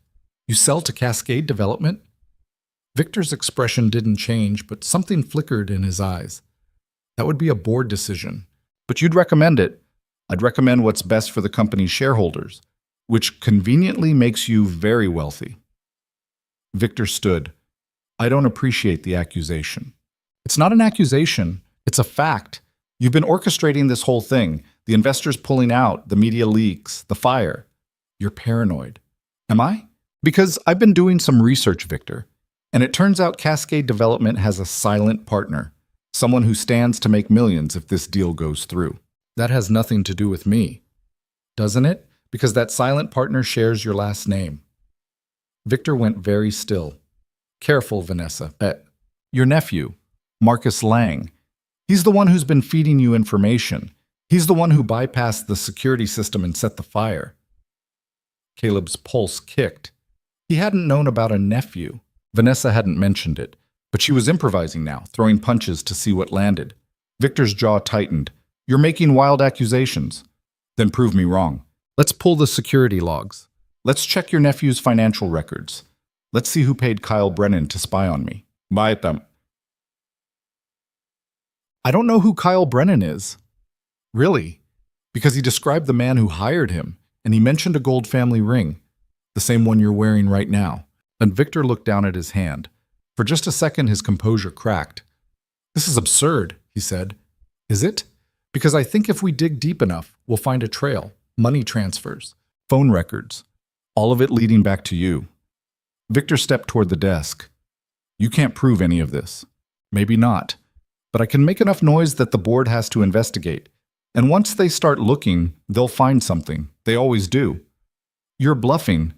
You sell to Cascade Development? Victor's expression didn't change, but something flickered in his eyes. That would be a board decision. But you'd recommend it. I'd recommend what's best for the company's shareholders, which conveniently makes you very wealthy. Victor stood. I don't appreciate the accusation. It's not an accusation. It's a fact. You've been orchestrating this whole thing. The investors pulling out, the media leaks, the fire. You're paranoid. Am I? Because I've been doing some research, Victor. And it turns out Cascade Development has a silent partner. Someone who stands to make millions if this deal goes through. That has nothing to do with me. Doesn't it? Because that silent partner shares your last name. Victor went very still. Careful, Vanessa. Your nephew, Marcus Lang. He's the one who's been feeding you information. He's the one who bypassed the security system and set the fire. Caleb's pulse kicked. He hadn't known about a nephew. Vanessa hadn't mentioned it, but she was improvising now, throwing punches to see what landed. Victor's jaw tightened. You're making wild accusations. Then prove me wrong. Let's pull the security logs. Let's check your nephew's financial records. Let's see who paid Kyle Brennan to spy on me. I don't know who Kyle Brennan is. Really? Because he described the man who hired him, and he mentioned a gold family ring, the same one you're wearing right now. And Victor looked down at his hand. For just a second, his composure cracked. This is absurd, he said. Is it? Because I think if we dig deep enough, we'll find a trail, money transfers, phone records, all of it leading back to you. Victor stepped toward the desk. You can't prove any of this. Maybe not. But I can make enough noise that the board has to investigate. And once they start looking, they'll find something. They always do. You're bluffing.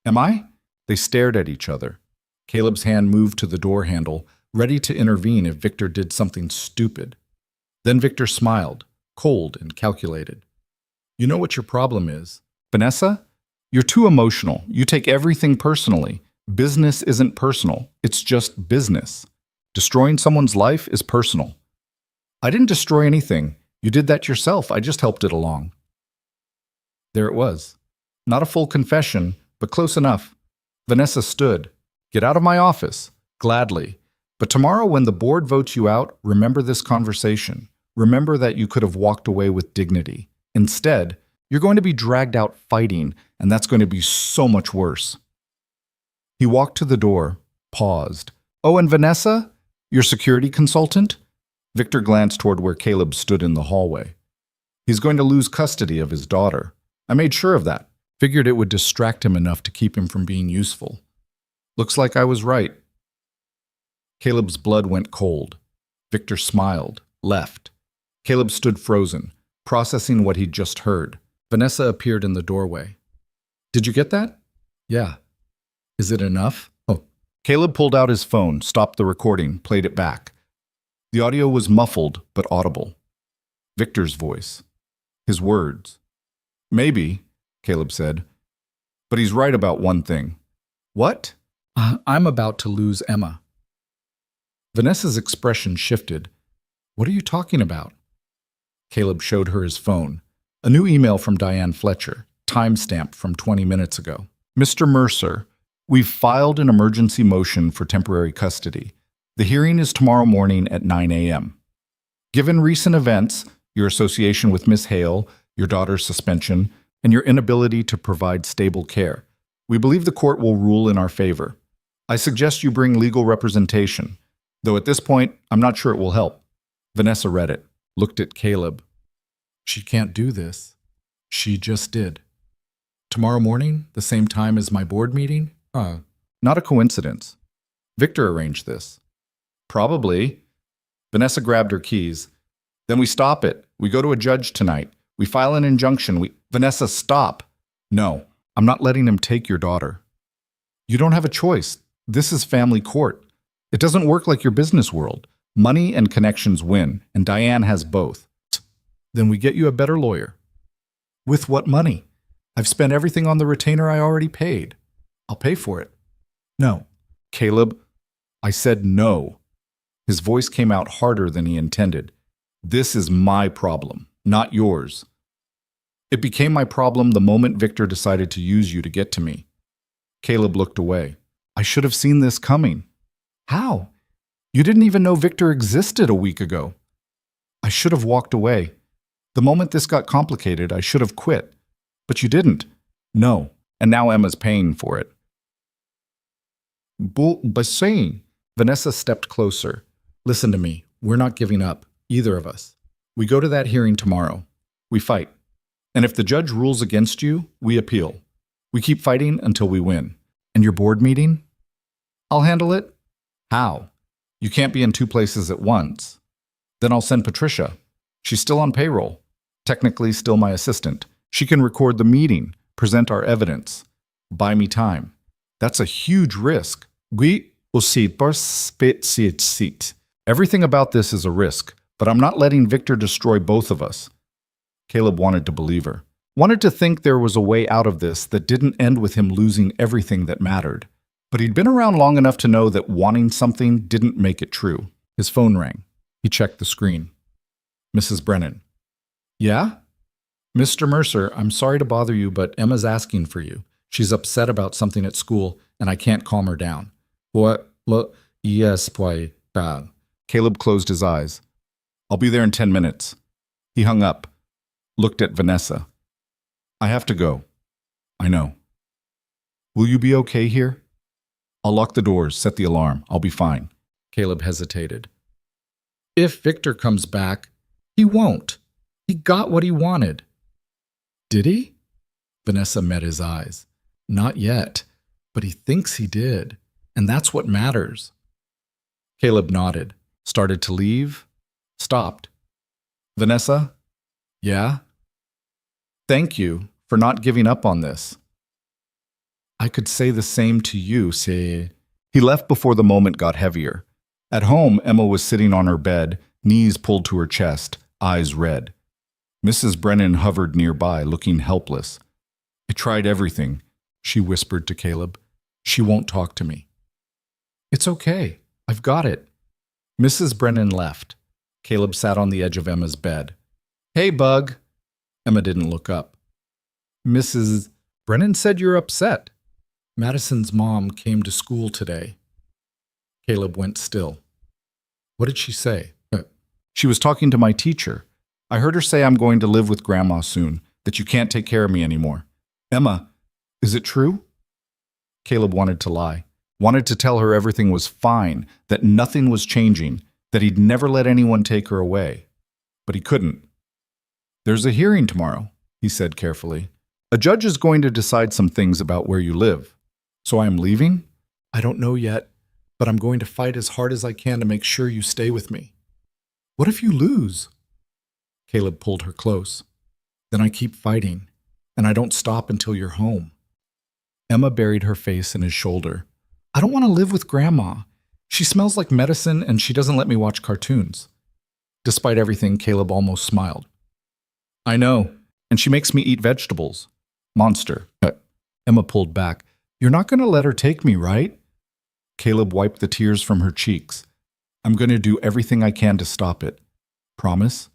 Am I? They stared at each other. Caleb's hand moved to the door handle, ready to intervene if Victor did something stupid. Then Victor smiled, cold and calculated. You know what your problem is. Vanessa? You're too emotional. You take everything personally. Business isn't personal. It's just business. Destroying someone's life is personal. I didn't destroy anything. You did that yourself. I just helped it along. There it was. Not a full confession, but close enough. Vanessa stood. Get out of my office. Gladly. But tomorrow when the board votes you out, remember this conversation. Remember that you could have walked away with dignity. Instead, you're going to be dragged out fighting, and that's going to be so much worse. He walked to the door, paused. Oh, and Vanessa? Your security consultant? Victor glanced toward where Caleb stood in the hallway. He's going to lose custody of his daughter. I made sure of that. Figured it would distract him enough to keep him from being useful. Looks like I was right. Caleb's blood went cold. Victor smiled, left. Caleb stood frozen, processing what he'd just heard. Vanessa appeared in the doorway. Did you get that? Yeah. Is it enough? Oh. Caleb pulled out his phone, stopped the recording, played it back. The audio was muffled but audible. Victor's voice. His words. Maybe, Caleb said. But he's right about one thing. What? I'm about to lose Emma. Vanessa's expression shifted. What are you talking about? Caleb showed her his phone. A new email from Diane Fletcher, timestamped from 20 minutes ago. Mr. Mercer, we've filed an emergency motion for temporary custody. The hearing is tomorrow morning at 9 a.m. Given recent events, your association with Miss Hale, your daughter's suspension, and your inability to provide stable care, we believe the court will rule in our favor. I suggest you bring legal representation, though at this point, I'm not sure it will help. Vanessa read it, looked at Caleb. She can't do this. She just did. Tomorrow morning, the same time as my board meeting? Not a coincidence. Victor arranged this. Probably. Vanessa grabbed her keys. Then we stop it. We go to a judge tonight. We file an injunction. Vanessa, stop. No, I'm not letting him take your daughter. You don't have a choice. This is family court. It doesn't work like your business world. Money and connections win, and Diane has both. Then we get you a better lawyer. With what money? I've spent everything on the retainer I already paid. I'll pay for it. No. Caleb, I said no. His voice came out harder than he intended. This is my problem, not yours. It became my problem the moment Victor decided to use you to get to me. Caleb looked away. I should have seen this coming. How? You didn't even know Victor existed a week ago. I should have walked away. The moment this got complicated, I should have quit. But you didn't. No. And now Emma's paying for it. But saying, Vanessa stepped closer. Listen to me. We're not giving up, either of us. We go to that hearing tomorrow. We fight. And if the judge rules against you, we appeal. We keep fighting until we win. And your board meeting? I'll handle it. How? You can't be in two places at once. Then I'll send Patricia. She's still on payroll. Technically still my assistant. She can record the meeting, present our evidence. Buy me time. That's a huge risk. Everything about this is a risk, but I'm not letting Victor destroy both of us. Caleb wanted to believe her. Wanted to think there was a way out of this that didn't end with him losing everything that mattered. But he'd been around long enough to know that wanting something didn't make it true. His phone rang. He checked the screen. Mrs. Brennan. Yeah? Mr. Mercer, I'm sorry to bother you, but Emma's asking for you. She's upset about something at school, and I can't calm her down. What? Yes, boy. Caleb closed his eyes. I'll be there in 10 minutes. He hung up, looked at Vanessa. I have to go. I know. Will you be okay here? I'll lock the doors, set the alarm. I'll be fine. Caleb hesitated. If Victor comes back, he won't. He got what he wanted. Did he? Vanessa met his eyes. Not yet, but he thinks he did, and that's what matters. Caleb nodded, started to leave, stopped. Vanessa? Yeah? Thank you for not giving up on this. I could say the same to you, say. He left before the moment got heavier. At home, Emma was sitting on her bed, knees pulled to her chest, eyes red. Mrs. Brennan hovered nearby, looking helpless. I tried everything, she whispered to Caleb. She won't talk to me. It's okay. I've got it. Mrs. Brennan left. Caleb sat on the edge of Emma's bed. Hey, Bug. Emma didn't look up. Mrs. Brennan said you're upset. Madison's mom came to school today. Caleb went still. What did she say? She was talking to my teacher. I heard her say I'm going to live with Grandma soon, that you can't take care of me anymore. Emma, is it true? Caleb wanted to lie, wanted to tell her everything was fine, that nothing was changing, that he'd never let anyone take her away. But he couldn't. There's a hearing tomorrow, he said carefully. A judge is going to decide some things about where you live. So I am leaving? I don't know yet, but I'm going to fight as hard as I can to make sure you stay with me. What if you lose? Caleb pulled her close. Then I keep fighting, and I don't stop until you're home. Emma buried her face in his shoulder. I don't want to live with Grandma. She smells like medicine, and she doesn't let me watch cartoons. Despite everything, Caleb almost smiled. I know, and she makes me eat vegetables. Monster. Emma pulled back. You're not going to let her take me, right? Caleb wiped the tears from her cheeks. I'm going to do everything I can to stop it. Promise?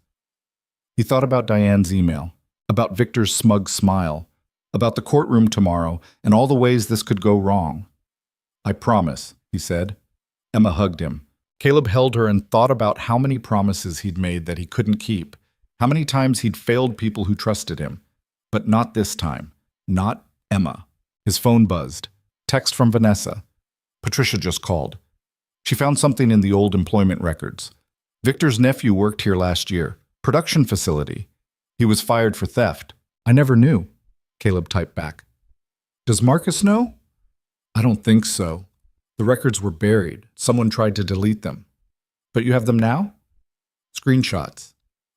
He thought about Diane's email, about Victor's smug smile, about the courtroom tomorrow, and all the ways this could go wrong. I promise, he said. Emma hugged him. Caleb held her and thought about how many promises he'd made that he couldn't keep, how many times he'd failed people who trusted him. But not this time. Not Emma. His phone buzzed. Text from Vanessa. Patricia just called. She found something in the old employment records. Victor's nephew worked here last year. Production facility. He was fired for theft. I never knew. Caleb typed back. Does Marcus know? I don't think so. The records were buried. Someone tried to delete them. But you have them now? Screenshots.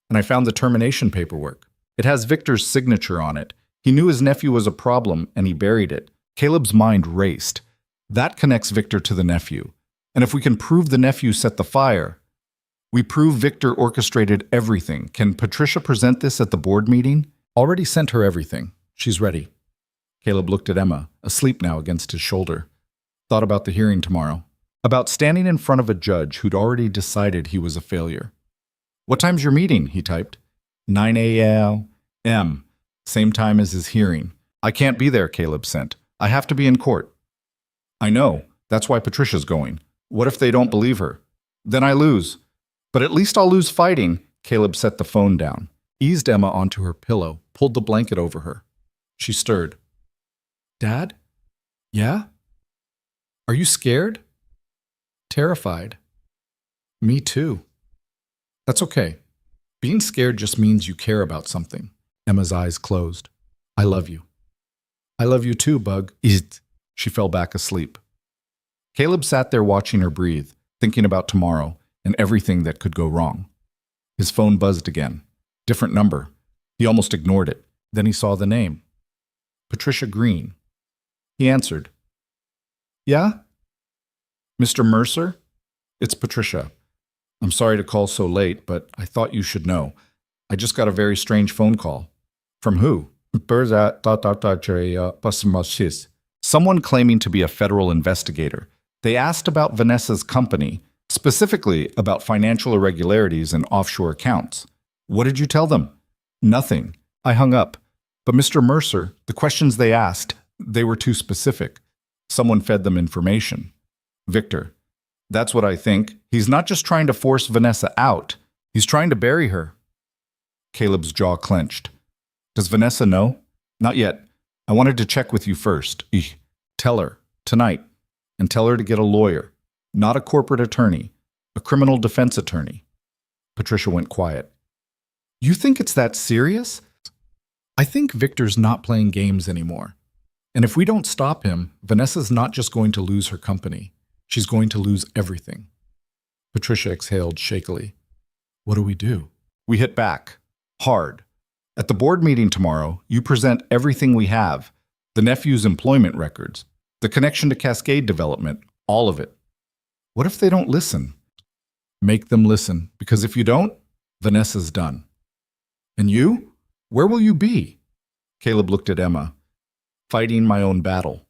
And I found the termination paperwork. It has Victor's signature on it. He knew his nephew was a problem, and he buried it. Caleb's mind raced. That connects Victor to the nephew. And if we can prove the nephew set the fire, we prove Victor orchestrated everything. Can Patricia present this at the board meeting? Already sent her everything. She's ready. Caleb looked at Emma, asleep now against his shoulder. Thought about the hearing tomorrow. About standing in front of a judge who'd already decided he was a failure. What time's your meeting? He typed. 9 a.m. Same time as his hearing. I can't be there, Caleb sent. I have to be in court. I know. That's why Patricia's going. What if they don't believe her? Then I lose. But at least I'll lose fighting. Caleb set the phone down, eased Emma onto her pillow, pulled the blanket over her. She stirred. Dad? Yeah? Are you scared? Terrified. Me too. That's okay. Being scared just means you care about something. Emma's eyes closed. I love you. I love you too, Bug. She fell back asleep. Caleb sat there watching her breathe, thinking about tomorrow and everything that could go wrong. His phone buzzed again. Different number. He almost ignored it. Then he saw the name. Patricia Green. He answered. Yeah? Mr. Mercer? It's Patricia. I'm sorry to call so late, but I thought you should know. I just got a very strange phone call. From who? Someone claiming to be a federal investigator. They asked about Vanessa's company, specifically about financial irregularities and offshore accounts. What did you tell them? Nothing. I hung up. But Mr. Mercer, the questions they asked, they were too specific. Someone fed them information. Victor. That's what I think. He's not just trying to force Vanessa out. He's trying to bury her. Caleb's jaw clenched. Does Vanessa know? Not yet. I wanted to check with you first. Tell her, tonight. And tell her to get a lawyer. Not a corporate attorney. A criminal defense attorney. Patricia went quiet. You think it's that serious? I think Victor's not playing games anymore. And if we don't stop him, Vanessa's not just going to lose her company. She's going to lose everything. Patricia exhaled shakily. What do we do? We hit back. Hard. At the board meeting tomorrow, you present everything we have. The nephew's employment records. The connection to Cascade Development. All of it. What if they don't listen? Make them listen, because if you don't, Vanessa's done. And you? Where will you be? Caleb looked at Emma. Fighting my own battle.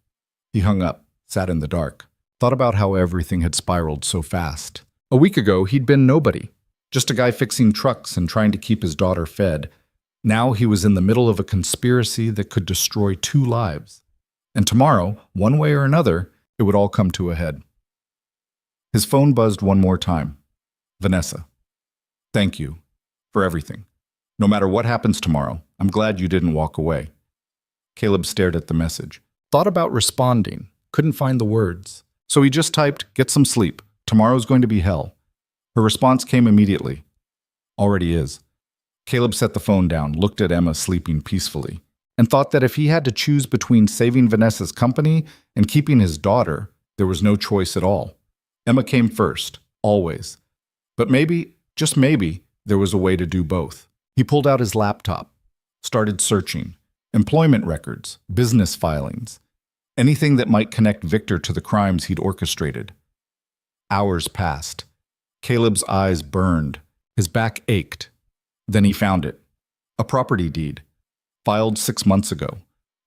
He hung up, sat in the dark, thought about how everything had spiraled so fast. A week ago, he'd been nobody, just a guy fixing trucks and trying to keep his daughter fed. Now he was in the middle of a conspiracy that could destroy 2 lives. And tomorrow, one way or another, it would all come to a head. His phone buzzed one more time. Vanessa, thank you for everything. No matter what happens tomorrow, I'm glad you didn't walk away. Caleb stared at the message, thought about responding, couldn't find the words. So he just typed, "Get some sleep. Tomorrow's going to be hell." Her response came immediately. Already is. Caleb set the phone down, looked at Emma sleeping peacefully, and thought that if he had to choose between saving Vanessa's company and keeping his daughter, there was no choice at all. Emma came first, always. But maybe, just maybe, there was a way to do both. He pulled out his laptop, started searching. Employment records, business filings, anything that might connect Victor to the crimes he'd orchestrated. Hours passed. Caleb's eyes burned. His back ached. Then he found it. A property deed, filed 6 months ago.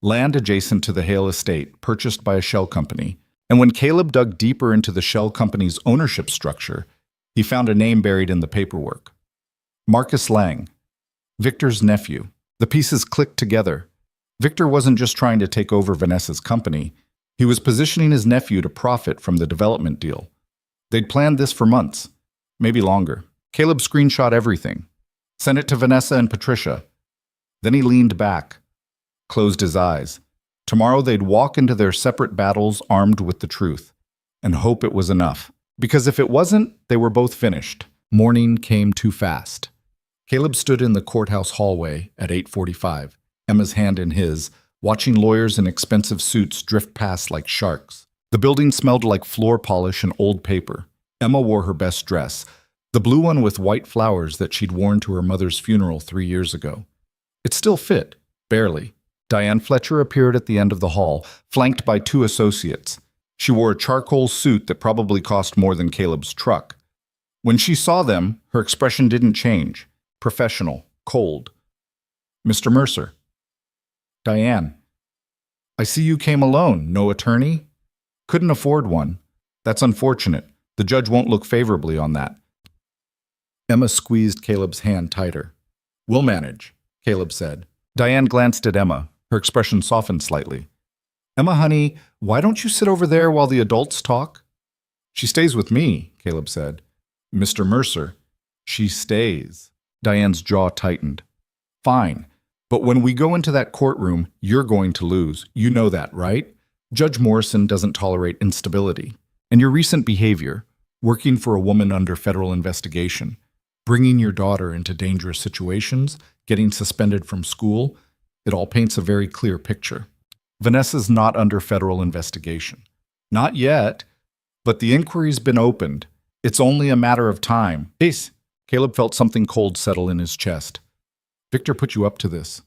Land adjacent to the Hale estate, purchased by a shell company. And when Caleb dug deeper into the shell company's ownership structure, he found a name buried in the paperwork. Marcus Lang, Victor's nephew. The pieces clicked together. Victor wasn't just trying to take over Vanessa's company. He was positioning his nephew to profit from the development deal. They'd planned this for months, maybe longer. Caleb screenshot everything, sent it to Vanessa and Patricia. Then he leaned back, closed his eyes. Tomorrow they'd walk into their separate battles armed with the truth, and hope it was enough. Because if it wasn't, they were both finished. Morning came too fast. Caleb stood in the courthouse hallway at 8:45. Emma's hand in his, watching lawyers in expensive suits drift past like sharks. The building smelled like floor polish and old paper. Emma wore her best dress, the blue one with white flowers that she'd worn to her mother's funeral 3 years ago. It still fit, barely. Diane Fletcher appeared at the end of the hall, flanked by 2 associates. She wore a charcoal suit that probably cost more than Caleb's truck. When she saw them, her expression didn't change. Professional, cold. "Mr. Mercer." "Diane, I see you came alone. No attorney?" "Couldn't afford one. That's unfortunate. The judge won't look favorably on that." Emma squeezed Caleb's hand tighter. "We'll manage," Caleb said. Diane glanced at Emma. Her expression softened slightly. "Emma, honey, why don't you sit over there while the adults talk?" "She stays with me," Caleb said. "Mr. Mercer, she stays." Diane's jaw tightened. "Fine. But when we go into that courtroom, you're going to lose. You know that, right? Judge Morrison doesn't tolerate instability. And your recent behavior, working for a woman under federal investigation, bringing your daughter into dangerous situations, getting suspended from school, it all paints a very clear picture. Vanessa's not under federal investigation. Not yet, but the inquiry's been opened. It's only a matter of time." "Ace." Caleb felt something cold settle in his chest. "Victor put you up to this."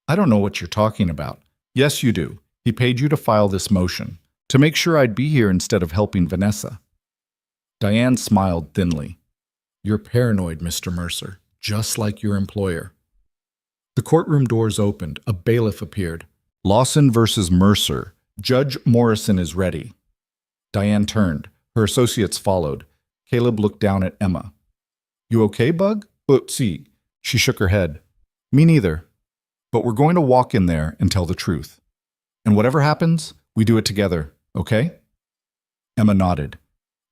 "I don't know what you're talking about." "Yes, you do. He paid you to file this motion, to make sure I'd be here instead of helping Vanessa." Diane smiled thinly. "You're paranoid, Mr. Mercer, just like your employer." The courtroom doors opened. A bailiff appeared. "Lawson versus Mercer. Judge Morrison is ready." Diane turned. Her associates followed. Caleb looked down at Emma. "You okay, Bug?" "See." She shook her head. "Me neither. But we're going to walk in there and tell the truth. And whatever happens, we do it together, okay?" Emma nodded.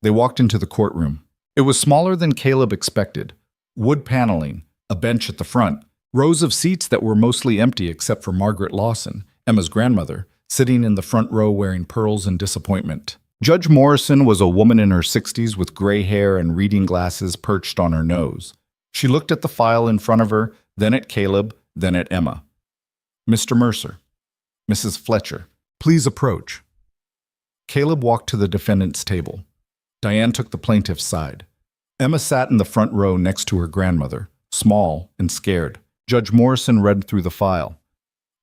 They walked into the courtroom. It was smaller than Caleb expected. Wood paneling, a bench at the front, rows of seats that were mostly empty except for Margaret Lawson, Emma's grandmother, sitting in the front row wearing pearls and disappointment. Judge Morrison was a woman in her 60s with gray hair and reading glasses perched on her nose. She looked at the file in front of her, then at Caleb, then at Emma. "Mr. Mercer, Mrs. Fletcher, please approach." Caleb walked to the defendant's table. Diane took the plaintiff's side. Emma sat in the front row next to her grandmother, small and scared. Judge Morrison read through the file.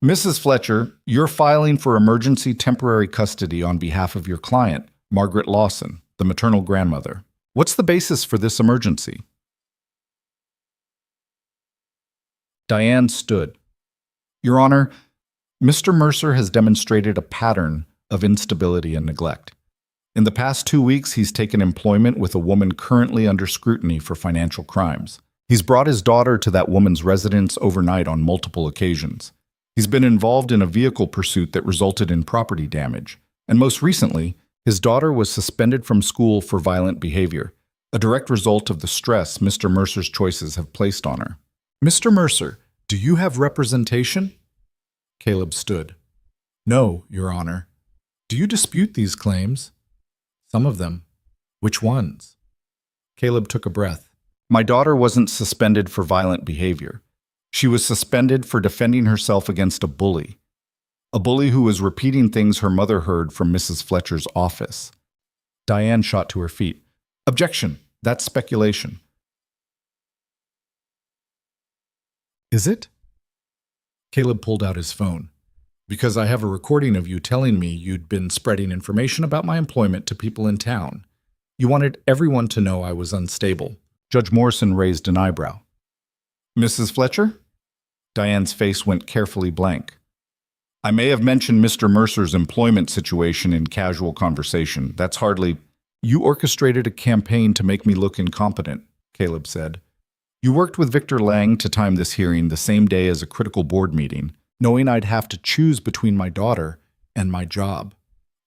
"Mrs. Fletcher, you're filing for emergency temporary custody on behalf of your client, Margaret Lawson, the maternal grandmother. What's the basis for this emergency?" Diane stood. "Your Honor, Mr. Mercer has demonstrated a pattern of instability and neglect. In the past 2 weeks, he's taken employment with a woman currently under scrutiny for financial crimes. He's brought his daughter to that woman's residence overnight on multiple occasions. He's been involved in a vehicle pursuit that resulted in property damage. And most recently, his daughter was suspended from school for violent behavior, a direct result of the stress Mr. Mercer's choices have placed on her. Mr. Mercer, do you have representation? Caleb stood. No, Your Honor. Do you dispute these claims? Some of them. Which ones? Caleb took a breath. My daughter wasn't suspended for violent behavior. She was suspended for defending herself against a bully who was repeating things her mother heard from Mrs. Fletcher's office. Diane shot to her feet. Objection. That's speculation. Is it? Caleb pulled out his phone. Because I have a recording of you telling me you'd been spreading information about my employment to people in town. You wanted everyone to know I was unstable. Judge Morrison raised an eyebrow. Mrs. Fletcher? Diane's face went carefully blank. I may have mentioned Mr. Mercer's employment situation in casual conversation. That's hardly... You orchestrated a campaign to make me look incompetent, Caleb said. You worked with Victor Lang to time this hearing the same day as a critical board meeting, knowing I'd have to choose between my daughter and my job.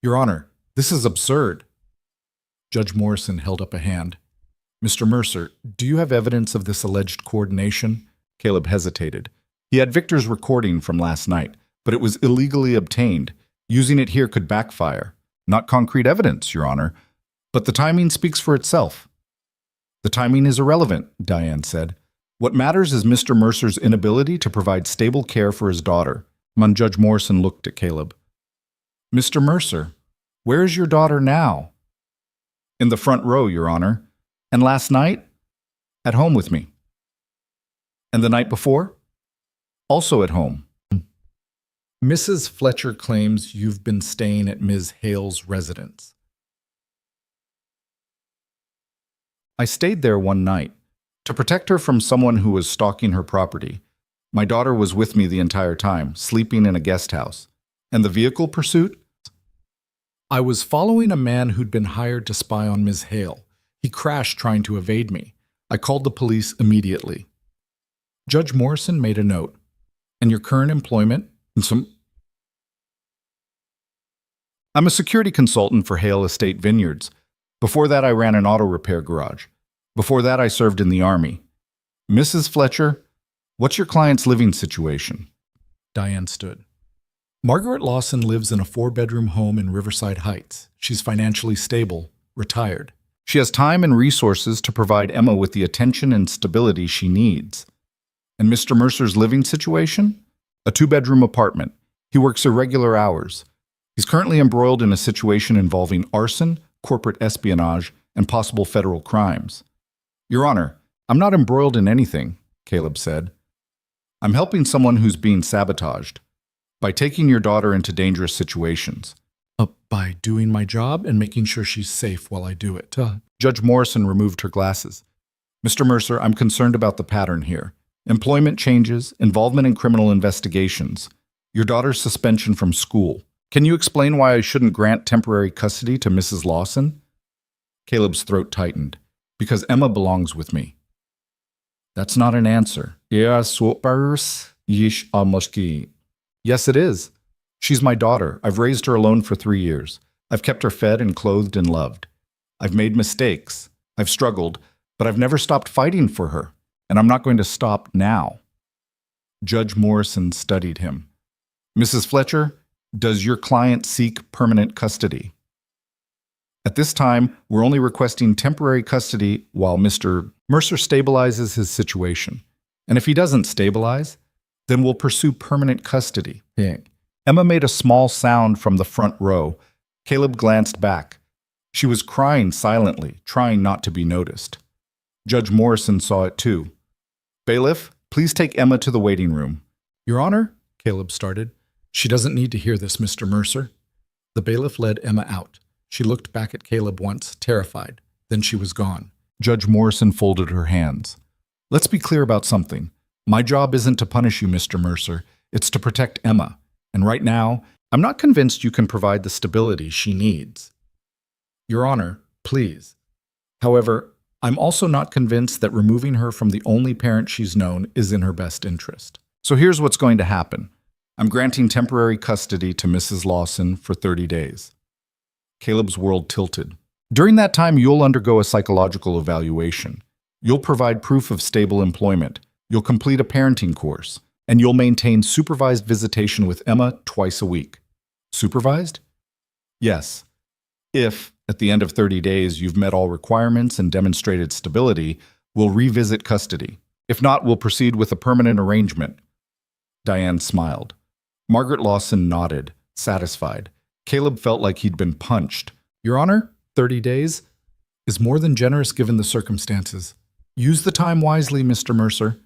Your Honor, this is absurd. Judge Morrison held up a hand. Mr. Mercer, do you have evidence of this alleged coordination? Caleb hesitated. He had Victor's recording from last night, but it was illegally obtained. Using it here could backfire. Not concrete evidence, Your Honor, but the timing speaks for itself. The timing is irrelevant, Diane said. What matters is Mr. Mercer's inability to provide stable care for his daughter. Judge Morrison looked at Caleb. Mr. Mercer, where is your daughter now? In the front row, Your Honor. And last night? At home with me. And the night before? Also at home. Mrs. Fletcher claims you've been staying at Ms. Hale's residence. I stayed there one night to protect her from someone who was stalking her property. My daughter was with me the entire time, sleeping in a guest house. And the vehicle pursuit? I was following a man who'd been hired to spy on Ms. Hale. He crashed trying to evade me. I called the police immediately. Judge Morrison made a note. And your current employment? I'm a security consultant for Hale Estate Vineyards. Before that, I ran an auto repair garage. Before that, I served in the Army. Mrs. Fletcher, what's your client's living situation? Diane stood. Margaret Lawson lives in a 4-bedroom home in Riverside Heights. She's financially stable, retired. She has time and resources to provide Emma with the attention and stability she needs. And Mr. Mercer's living situation? A 2-bedroom apartment. He works irregular hours. He's currently embroiled in a situation involving arson, corporate espionage, and possible federal crimes. Your Honor, I'm not embroiled in anything, Caleb said. I'm helping someone who's being sabotaged by taking your daughter into dangerous situations. By doing my job and making sure she's safe while I do it. Judge Morrison removed her glasses. Mr. Mercer, I'm concerned about the pattern here. Employment changes, involvement in criminal investigations, your daughter's suspension from school. Can you explain why I shouldn't grant temporary custody to Mrs. Lawson? Caleb's throat tightened. Because Emma belongs with me. That's not an answer. Yes, it is. She's my daughter. I've raised her alone for 3 years. I've kept her fed and clothed and loved. I've made mistakes. I've struggled, but I've never stopped fighting for her, and I'm not going to stop now. Judge Morrison studied him. Mrs. Fletcher, does your client seek permanent custody? At this time, we're only requesting temporary custody while Mr. Mercer stabilizes his situation. And if he doesn't stabilize, then we'll pursue permanent custody. Emma made a small sound from the front row. Caleb glanced back. She was crying silently, trying not to be noticed. Judge Morrison saw it too. Bailiff, please take Emma to the waiting room. Your Honor, Caleb started. She doesn't need to hear this, Mr. Mercer. The bailiff led Emma out. She looked back at Caleb once, terrified. Then she was gone. Judge Morrison folded her hands. Let's be clear about something. My job isn't to punish you, Mr. Mercer. It's to protect Emma. And right now, I'm not convinced you can provide the stability she needs. Your Honor, please. However, I'm also not convinced that removing her from the only parent she's known is in her best interest. So here's what's going to happen. I'm granting temporary custody to Mrs. Lawson for 30 days. Caleb's world tilted. During that time, you'll undergo a psychological evaluation. You'll provide proof of stable employment. You'll complete a parenting course. And you'll maintain supervised visitation with Emma twice a week. Supervised? Yes. If, at the end of 30 days, you've met all requirements and demonstrated stability, we'll revisit custody. If not, we'll proceed with a permanent arrangement. Diane smiled. Margaret Lawson nodded, satisfied. Caleb felt like he'd been punched. Your Honor, 30 days is more than generous given the circumstances. Use the time wisely, Mr. Mercer.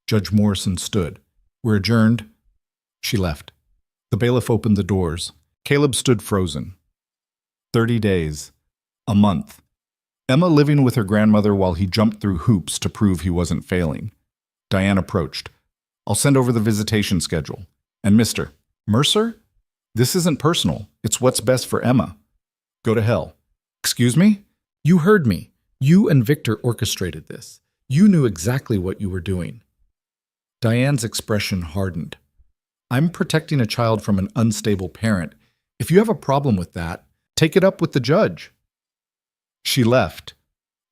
Judge Morrison stood. We're adjourned. She left. The bailiff opened the doors. Caleb stood frozen. 30 days. A month. Emma living with her grandmother while he jumped through hoops to prove he wasn't failing. Diane approached. I'll send over the visitation schedule. And Mr. Mercer? This isn't personal. It's what's best for Emma. Go to hell. Excuse me? You heard me. You and Victor orchestrated this. You knew exactly what you were doing. Diane's expression hardened. I'm protecting a child from an unstable parent. If you have a problem with that, take it up with the judge. She left.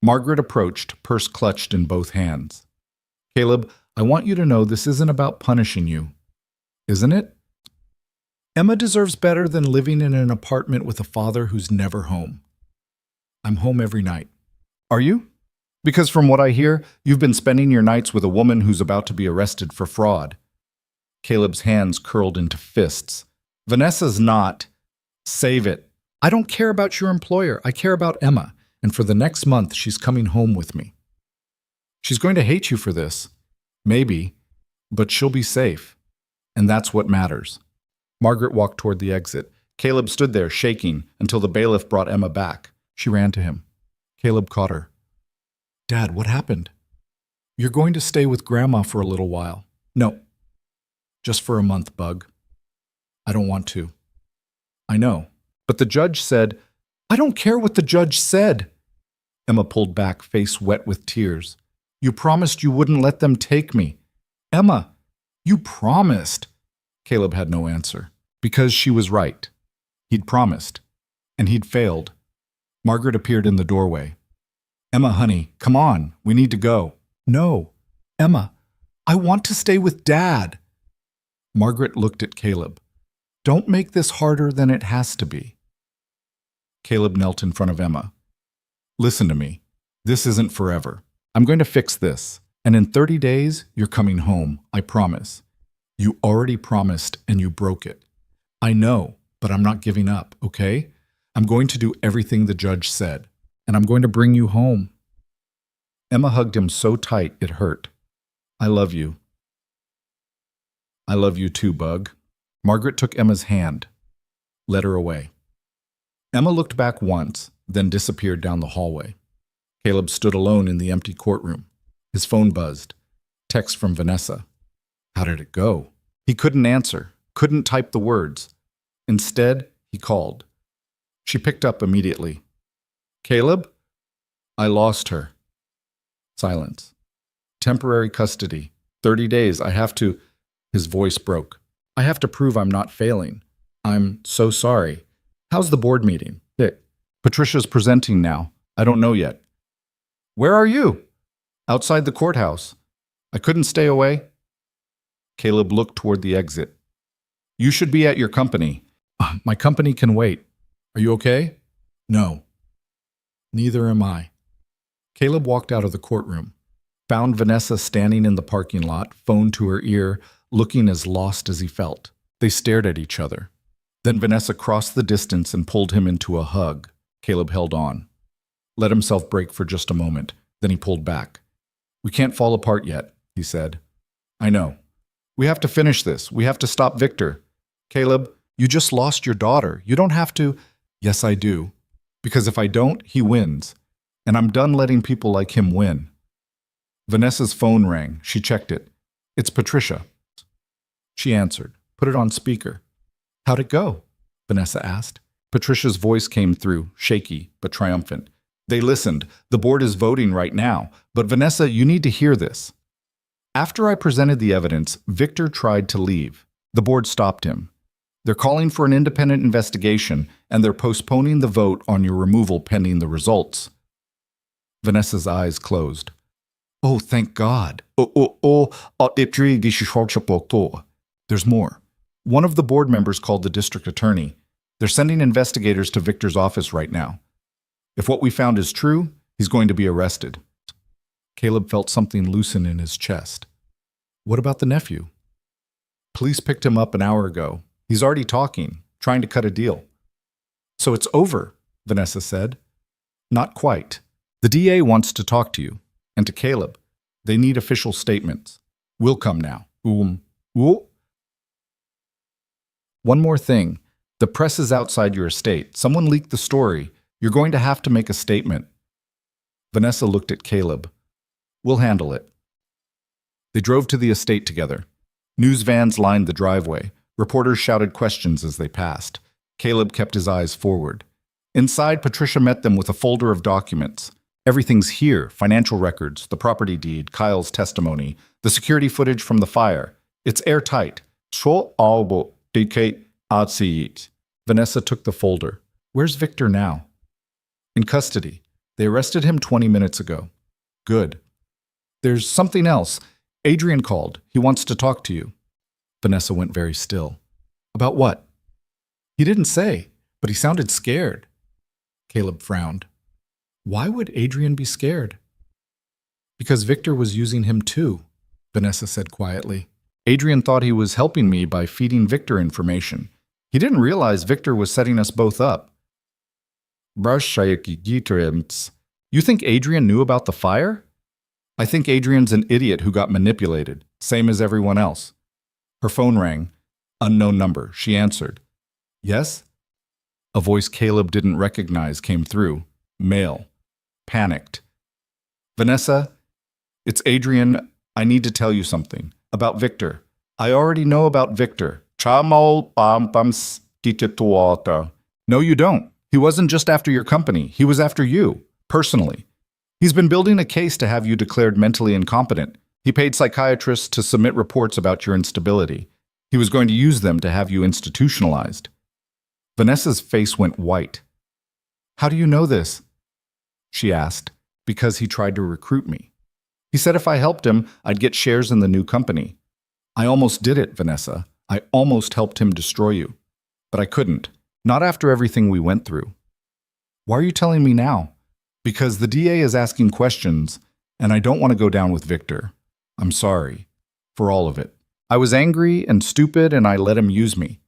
Margaret approached, purse clutched in both hands. Caleb, I want you to know this isn't about punishing you. Isn't it? Emma deserves better than living in an apartment with a father who's never home. I'm home every night. Are you? Because from what I hear, you've been spending your nights with a woman who's about to be arrested for fraud. Caleb's hands curled into fists. Vanessa's not. Save it. I don't care about your employer. I care about Emma. And for the next month, she's coming home with me. She's going to hate you for this. Maybe. But she'll be safe. And that's what matters. Margaret walked toward the exit. Caleb stood there, shaking, until the bailiff brought Emma back. She ran to him. Caleb caught her. Dad, what happened? You're going to stay with Grandma for a little while. No. Just for a month, Bug. I don't want to. I know. But the judge said, I don't care what the judge said. Emma pulled back, face wet with tears. You promised you wouldn't let them take me. Emma, you promised. Caleb had no answer. Because she was right. He'd promised. And he'd failed. Margaret appeared in the doorway. Emma, honey, come on. We need to go. No. Emma, I want to stay with Dad. Margaret looked at Caleb. Don't make this harder than it has to be. Caleb knelt in front of Emma. Listen to me. This isn't forever. I'm going to fix this. And in 30 days, you're coming home. I promise. You already promised and you broke it. I know, but I'm not giving up, okay? I'm going to do everything the judge said. And I'm going to bring you home. Emma hugged him so tight it hurt. I love you. I love you too, Bug. Margaret took Emma's hand, led her away. Emma looked back once, then disappeared down the hallway. Caleb stood alone in the empty courtroom. His phone buzzed. Text from Vanessa. How did it go? He couldn't answer, couldn't type the words. Instead, he called. She picked up immediately. Caleb? I lost her. Silence. Temporary custody. 30 days. I have to... His voice broke. I have to prove I'm not failing. I'm so sorry. How's the board meeting? Patricia's presenting now. I don't know yet. Where are you? Outside the courthouse. I couldn't stay away. Caleb looked toward the exit. You should be at your company. My company can wait. Are you okay? No. Neither am I. Caleb walked out of the courtroom, found Vanessa standing in the parking lot, phone to her ear, looking as lost as he felt. They stared at each other. Then Vanessa crossed the distance and pulled him into a hug. Caleb held on. Let himself break for just a moment. Then he pulled back. We can't fall apart yet, he said. I know. We have to finish this. We have to stop Victor. Caleb, you just lost your daughter. You don't have to... Yes, I do. Because if I don't, he wins. And I'm done letting people like him win. Vanessa's phone rang. She checked it. It's Patricia. She answered. Put it on speaker. How'd it go? Vanessa asked. Patricia's voice came through, shaky but triumphant. They listened. The board is voting right now. But Vanessa, you need to hear this. After I presented the evidence, Victor tried to leave. The board stopped him. They're calling for an independent investigation, and they're postponing the vote on your removal pending the results. Vanessa's eyes closed. Oh, thank God. There's more. One of the board members called the district attorney. They're sending investigators to Victor's office right now. If what we found is true, he's going to be arrested. Caleb felt something loosen in his chest. What about the nephew? Police picked him up an hour ago. He's already talking, trying to cut a deal. So it's over, Vanessa said. Not quite. The DA wants to talk to you, and to Caleb. They need official statements. We'll come now. One more thing. The press is outside your estate. Someone leaked the story. You're going to have to make a statement. Vanessa looked at Caleb. We'll handle it. They drove to the estate together. News vans lined the driveway. Reporters shouted questions as they passed. Caleb kept his eyes forward. Inside, Patricia met them with a folder of documents. Everything's here: financial records, the property deed, Kyle's testimony, the security footage from the fire. It's airtight. Vanessa took the folder. Where's Victor now? In custody. They arrested him 20 minutes ago. Good. There's something else. Adrian called. He wants to talk to you. Vanessa went very still. About what? He didn't say, but he sounded scared. Caleb frowned. Why would Adrian be scared? Because Victor was using him too, Vanessa said quietly. Adrian thought he was helping me by feeding Victor information. He didn't realize Victor was setting us both up. You think Adrian knew about the fire? I think Adrian's an idiot who got manipulated, same as everyone else. Her phone rang. Unknown number. She answered. Yes? A voice Caleb didn't recognize came through. Male. Panicked. Vanessa, it's Adrian. I need to tell you something. About Victor. I already know about Victor. No, you don't. He wasn't just after your company. He was after you, personally. He's been building a case to have you declared mentally incompetent. He paid psychiatrists to submit reports about your instability. He was going to use them to have you institutionalized. Vanessa's face went white. How do you know this? She asked. Because he tried to recruit me. He said if I helped him, I'd get shares in the new company. I almost did it, Vanessa. I almost helped him destroy you. But I couldn't. Not after everything we went through. Why are you telling me now? Because the DA is asking questions, and I don't want to go down with Victor. I'm sorry. For all of it. I was angry and stupid, and I let him use me.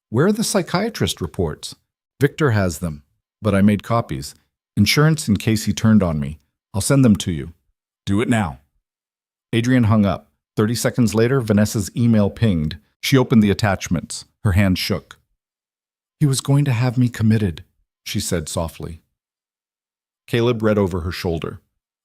Where are the psychiatrist reports? Victor has them, but I made copies. Insurance in case he turned on me. I'll send them to you. Do it now. Adrian hung up. 30 seconds later, Vanessa's email pinged. She opened the attachments. Her hand shook. He was going to have me committed, she said softly. Caleb read over her shoulder.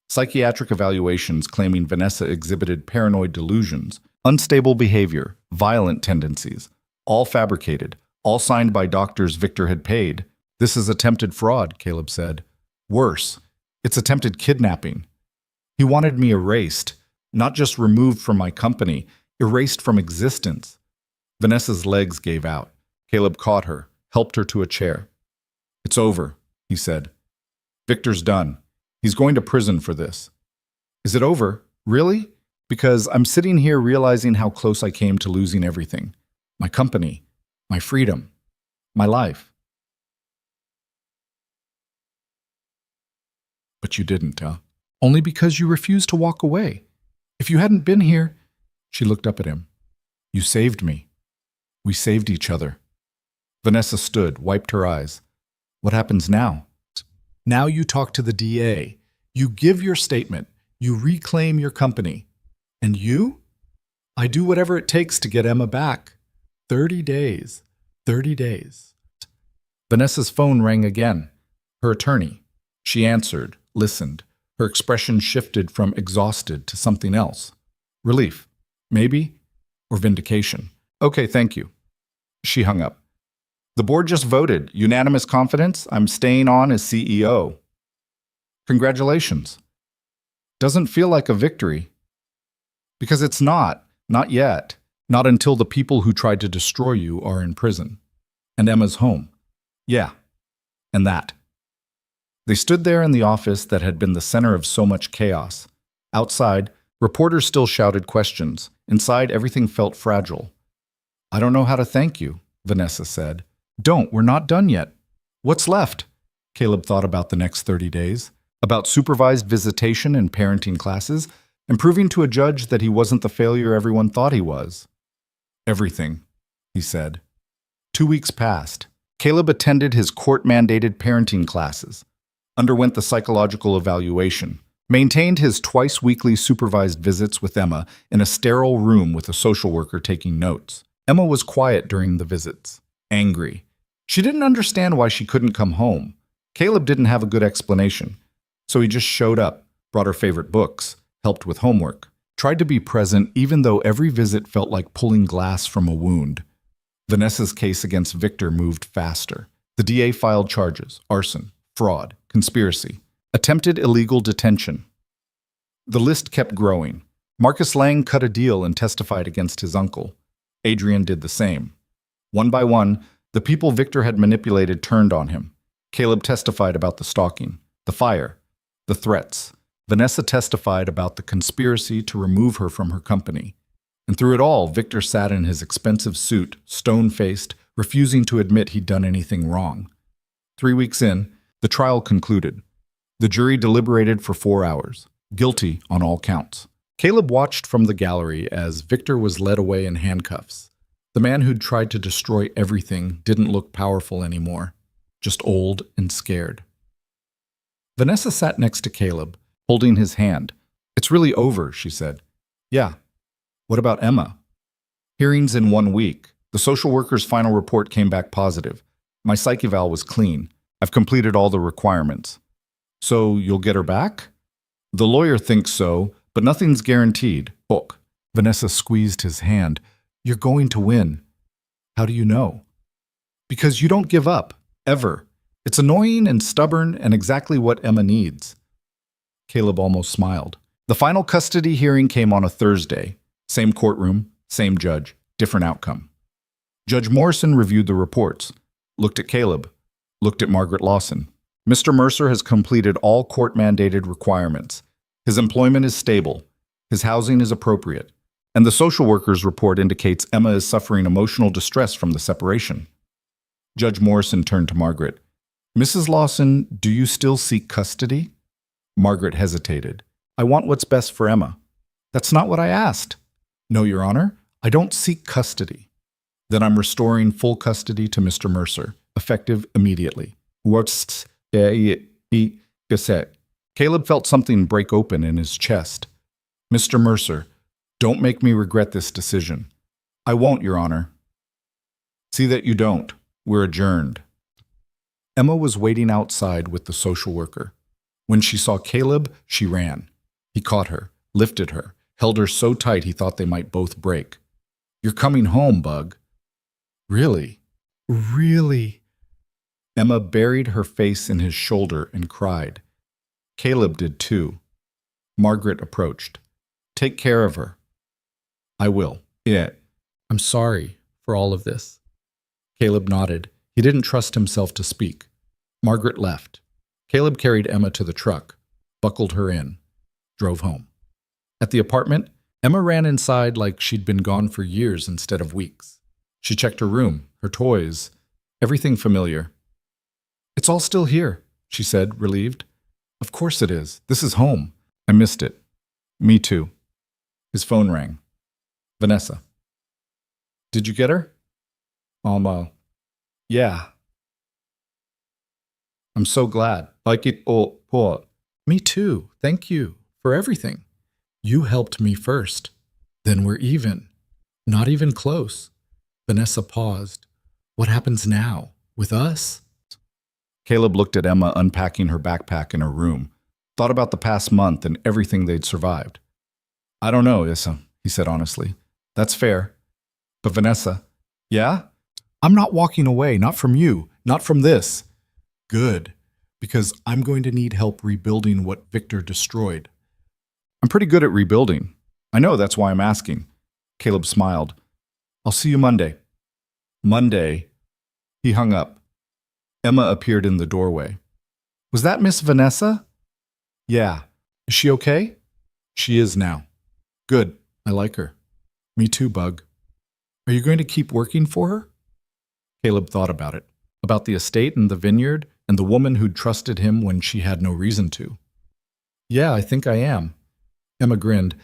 Psychiatric evaluations claiming Vanessa exhibited paranoid delusions, unstable behavior, violent tendencies, all fabricated, all signed by doctors Victor had paid. This is attempted fraud, Caleb said. Worse, it's attempted kidnapping. He wanted me erased, not just removed from my company, erased from existence. Vanessa's legs gave out. Caleb caught her, helped her to a chair. It's over, he said. Victor's done. He's going to prison for this. Is it over? Really? Because I'm sitting here realizing how close I came to losing everything. My company, my freedom, my life. But you didn't, huh? Only because you refused to walk away. If you hadn't been here, she looked up at him. You saved me. We saved each other. Vanessa stood, wiped her eyes. What happens now? Now you talk to the DA. You give your statement. You reclaim your company. And you? I do whatever it takes to get Emma back. 30 days. 30 days. Vanessa's phone rang again. Her attorney. She answered, listened. Her expression shifted from exhausted to something else. Relief. Maybe. Or vindication. Okay, thank you. She hung up. The board just voted. Unanimous confidence. I'm staying on as CEO. Congratulations. Doesn't feel like a victory. Because it's not. Not yet. Not until the people who tried to destroy you are in prison. And Emma's home. Yeah. And that. They stood there in the office that had been the center of so much chaos. Outside, reporters still shouted questions. Inside, everything felt fragile. I don't know how to thank you, Vanessa said. Don't, we're not done yet. What's left? Caleb thought about the next 30 days, about supervised visitation and parenting classes, and proving to a judge that he wasn't the failure everyone thought he was. Everything, he said. 2 weeks passed. Caleb attended his court-mandated parenting classes, underwent the psychological evaluation, maintained his twice-weekly supervised visits with Emma in a sterile room with a social worker taking notes. Emma was quiet during the visits, angry. She didn't understand why she couldn't come home. Caleb didn't have a good explanation, so he just showed up, brought her favorite books, helped with homework, tried to be present even though every visit felt like pulling glass from a wound. Vanessa's case against Victor moved faster. The DA filed charges: arson, fraud, conspiracy, attempted illegal detention. The list kept growing. Marcus Lang cut a deal and testified against his uncle. Adrian did the same. One by one, the people Victor had manipulated turned on him. Caleb testified about the stalking, the fire, the threats. Vanessa testified about the conspiracy to remove her from her company. And through it all, Victor sat in his expensive suit, stone-faced, refusing to admit he'd done anything wrong. 3 weeks in, the trial concluded. The jury deliberated for 4 hours, guilty on all counts. Caleb watched from the gallery as Victor was led away in handcuffs. The man who'd tried to destroy everything didn't look powerful anymore, just old and scared. Vanessa sat next to Caleb, holding his hand. It's really over, she said. Yeah. What about Emma? Hearings in 1 week. The social worker's final report came back positive. My psych eval was clean. I've completed all the requirements. So you'll get her back? The lawyer thinks so, but nothing's guaranteed. Look, Vanessa squeezed his hand. You're going to win. How do you know? Because you don't give up, ever. It's annoying and stubborn and exactly what Emma needs. Caleb almost smiled. The final custody hearing came on a Thursday. Same courtroom, same judge, different outcome. Judge Morrison reviewed the reports, looked at Caleb, looked at Margaret Lawson. Mr. Mercer has completed all court-mandated requirements. His employment is stable. His housing is appropriate. And the social worker's report indicates Emma is suffering emotional distress from the separation. Judge Morrison turned to Margaret. Mrs. Lawson, do you still seek custody? Margaret hesitated. I want what's best for Emma. That's not what I asked. No, Your Honor, I don't seek custody. Then I'm restoring full custody to Mr. Mercer, effective immediately. Caleb felt something break open in his chest. Mr. Mercer, don't make me regret this decision. I won't, Your Honor. See that you don't. We're adjourned. Emma was waiting outside with the social worker. When she saw Caleb, she ran. He caught her, lifted her, held her so tight he thought they might both break. You're coming home, Bug. Really? Really? Emma buried her face in his shoulder and cried. Caleb did too. Margaret approached. Take care of her. I will. Yeah. I'm sorry for all of this. Caleb nodded. He didn't trust himself to speak. Margaret left. Caleb carried Emma to the truck, buckled her in, drove home. At the apartment, Emma ran inside like she'd been gone for years instead of weeks. She checked her room, her toys, everything familiar. It's all still here, she said, relieved. Of course it is. This is home. I missed it. Me too. His phone rang. Vanessa. Did you get her? Yeah. I'm so glad. Like it all, poor. Me too. Thank you for everything. You helped me first. Then we're even. Not even close. Vanessa paused. What happens now? With us? Caleb looked at Emma unpacking her backpack in her room, thought about the past month and everything they'd survived. I don't know, Issa, he said honestly. That's fair. But Vanessa, yeah? I'm not walking away, not from you, not from this. Good, because I'm going to need help rebuilding what Victor destroyed. I'm pretty good at rebuilding. I know, that's why I'm asking. Caleb smiled. I'll see you Monday. Monday. He hung up. Emma appeared in the doorway. Was that Miss Vanessa? Yeah. Is she okay? She is now. Good. I like her. Me too, Bug. Are you going to keep working for her? Caleb thought about it. About the estate and the vineyard and the woman who'd trusted him when she had no reason to. Yeah, I think I am. Emma grinned.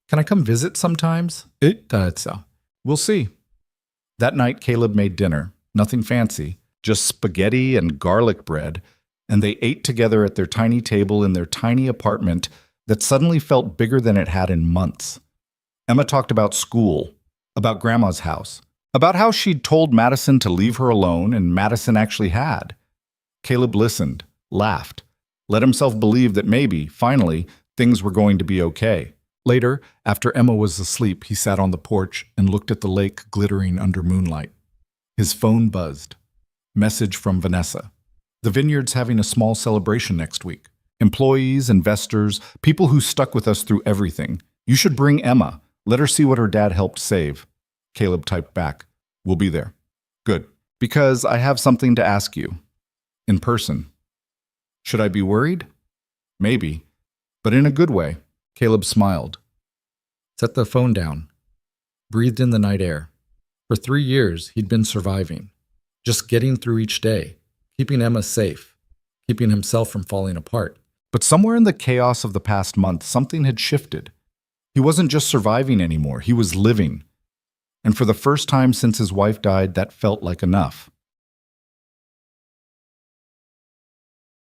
Can I come visit sometimes? We'll see. That night, Caleb made dinner. Nothing fancy, just spaghetti and garlic bread, and they ate together at their tiny table in their tiny apartment that suddenly felt bigger than it had in months. Emma talked about school, about Grandma's house, about how she'd told Madison to leave her alone, and Madison actually had. Caleb listened, laughed, let himself believe that maybe, finally, things were going to be okay. Later, after Emma was asleep, he sat on the porch and looked at the lake glittering under moonlight. His phone buzzed. Message from Vanessa. The vineyard's having a small celebration next week. Employees, investors, people who stuck with us through everything. You should bring Emma. Let her see what her dad helped save. Caleb typed back. We'll be there. Good. Because I have something to ask you. In person. Should I be worried? Maybe. But in a good way. Caleb smiled. Set the phone down. Breathed in the night air. For 3 years, he'd been surviving. Just getting through each day. Keeping Emma safe. Keeping himself from falling apart. But somewhere in the chaos of the past month, something had shifted. He wasn't just surviving anymore. He was living. And for the first time since his wife died, that felt like enough.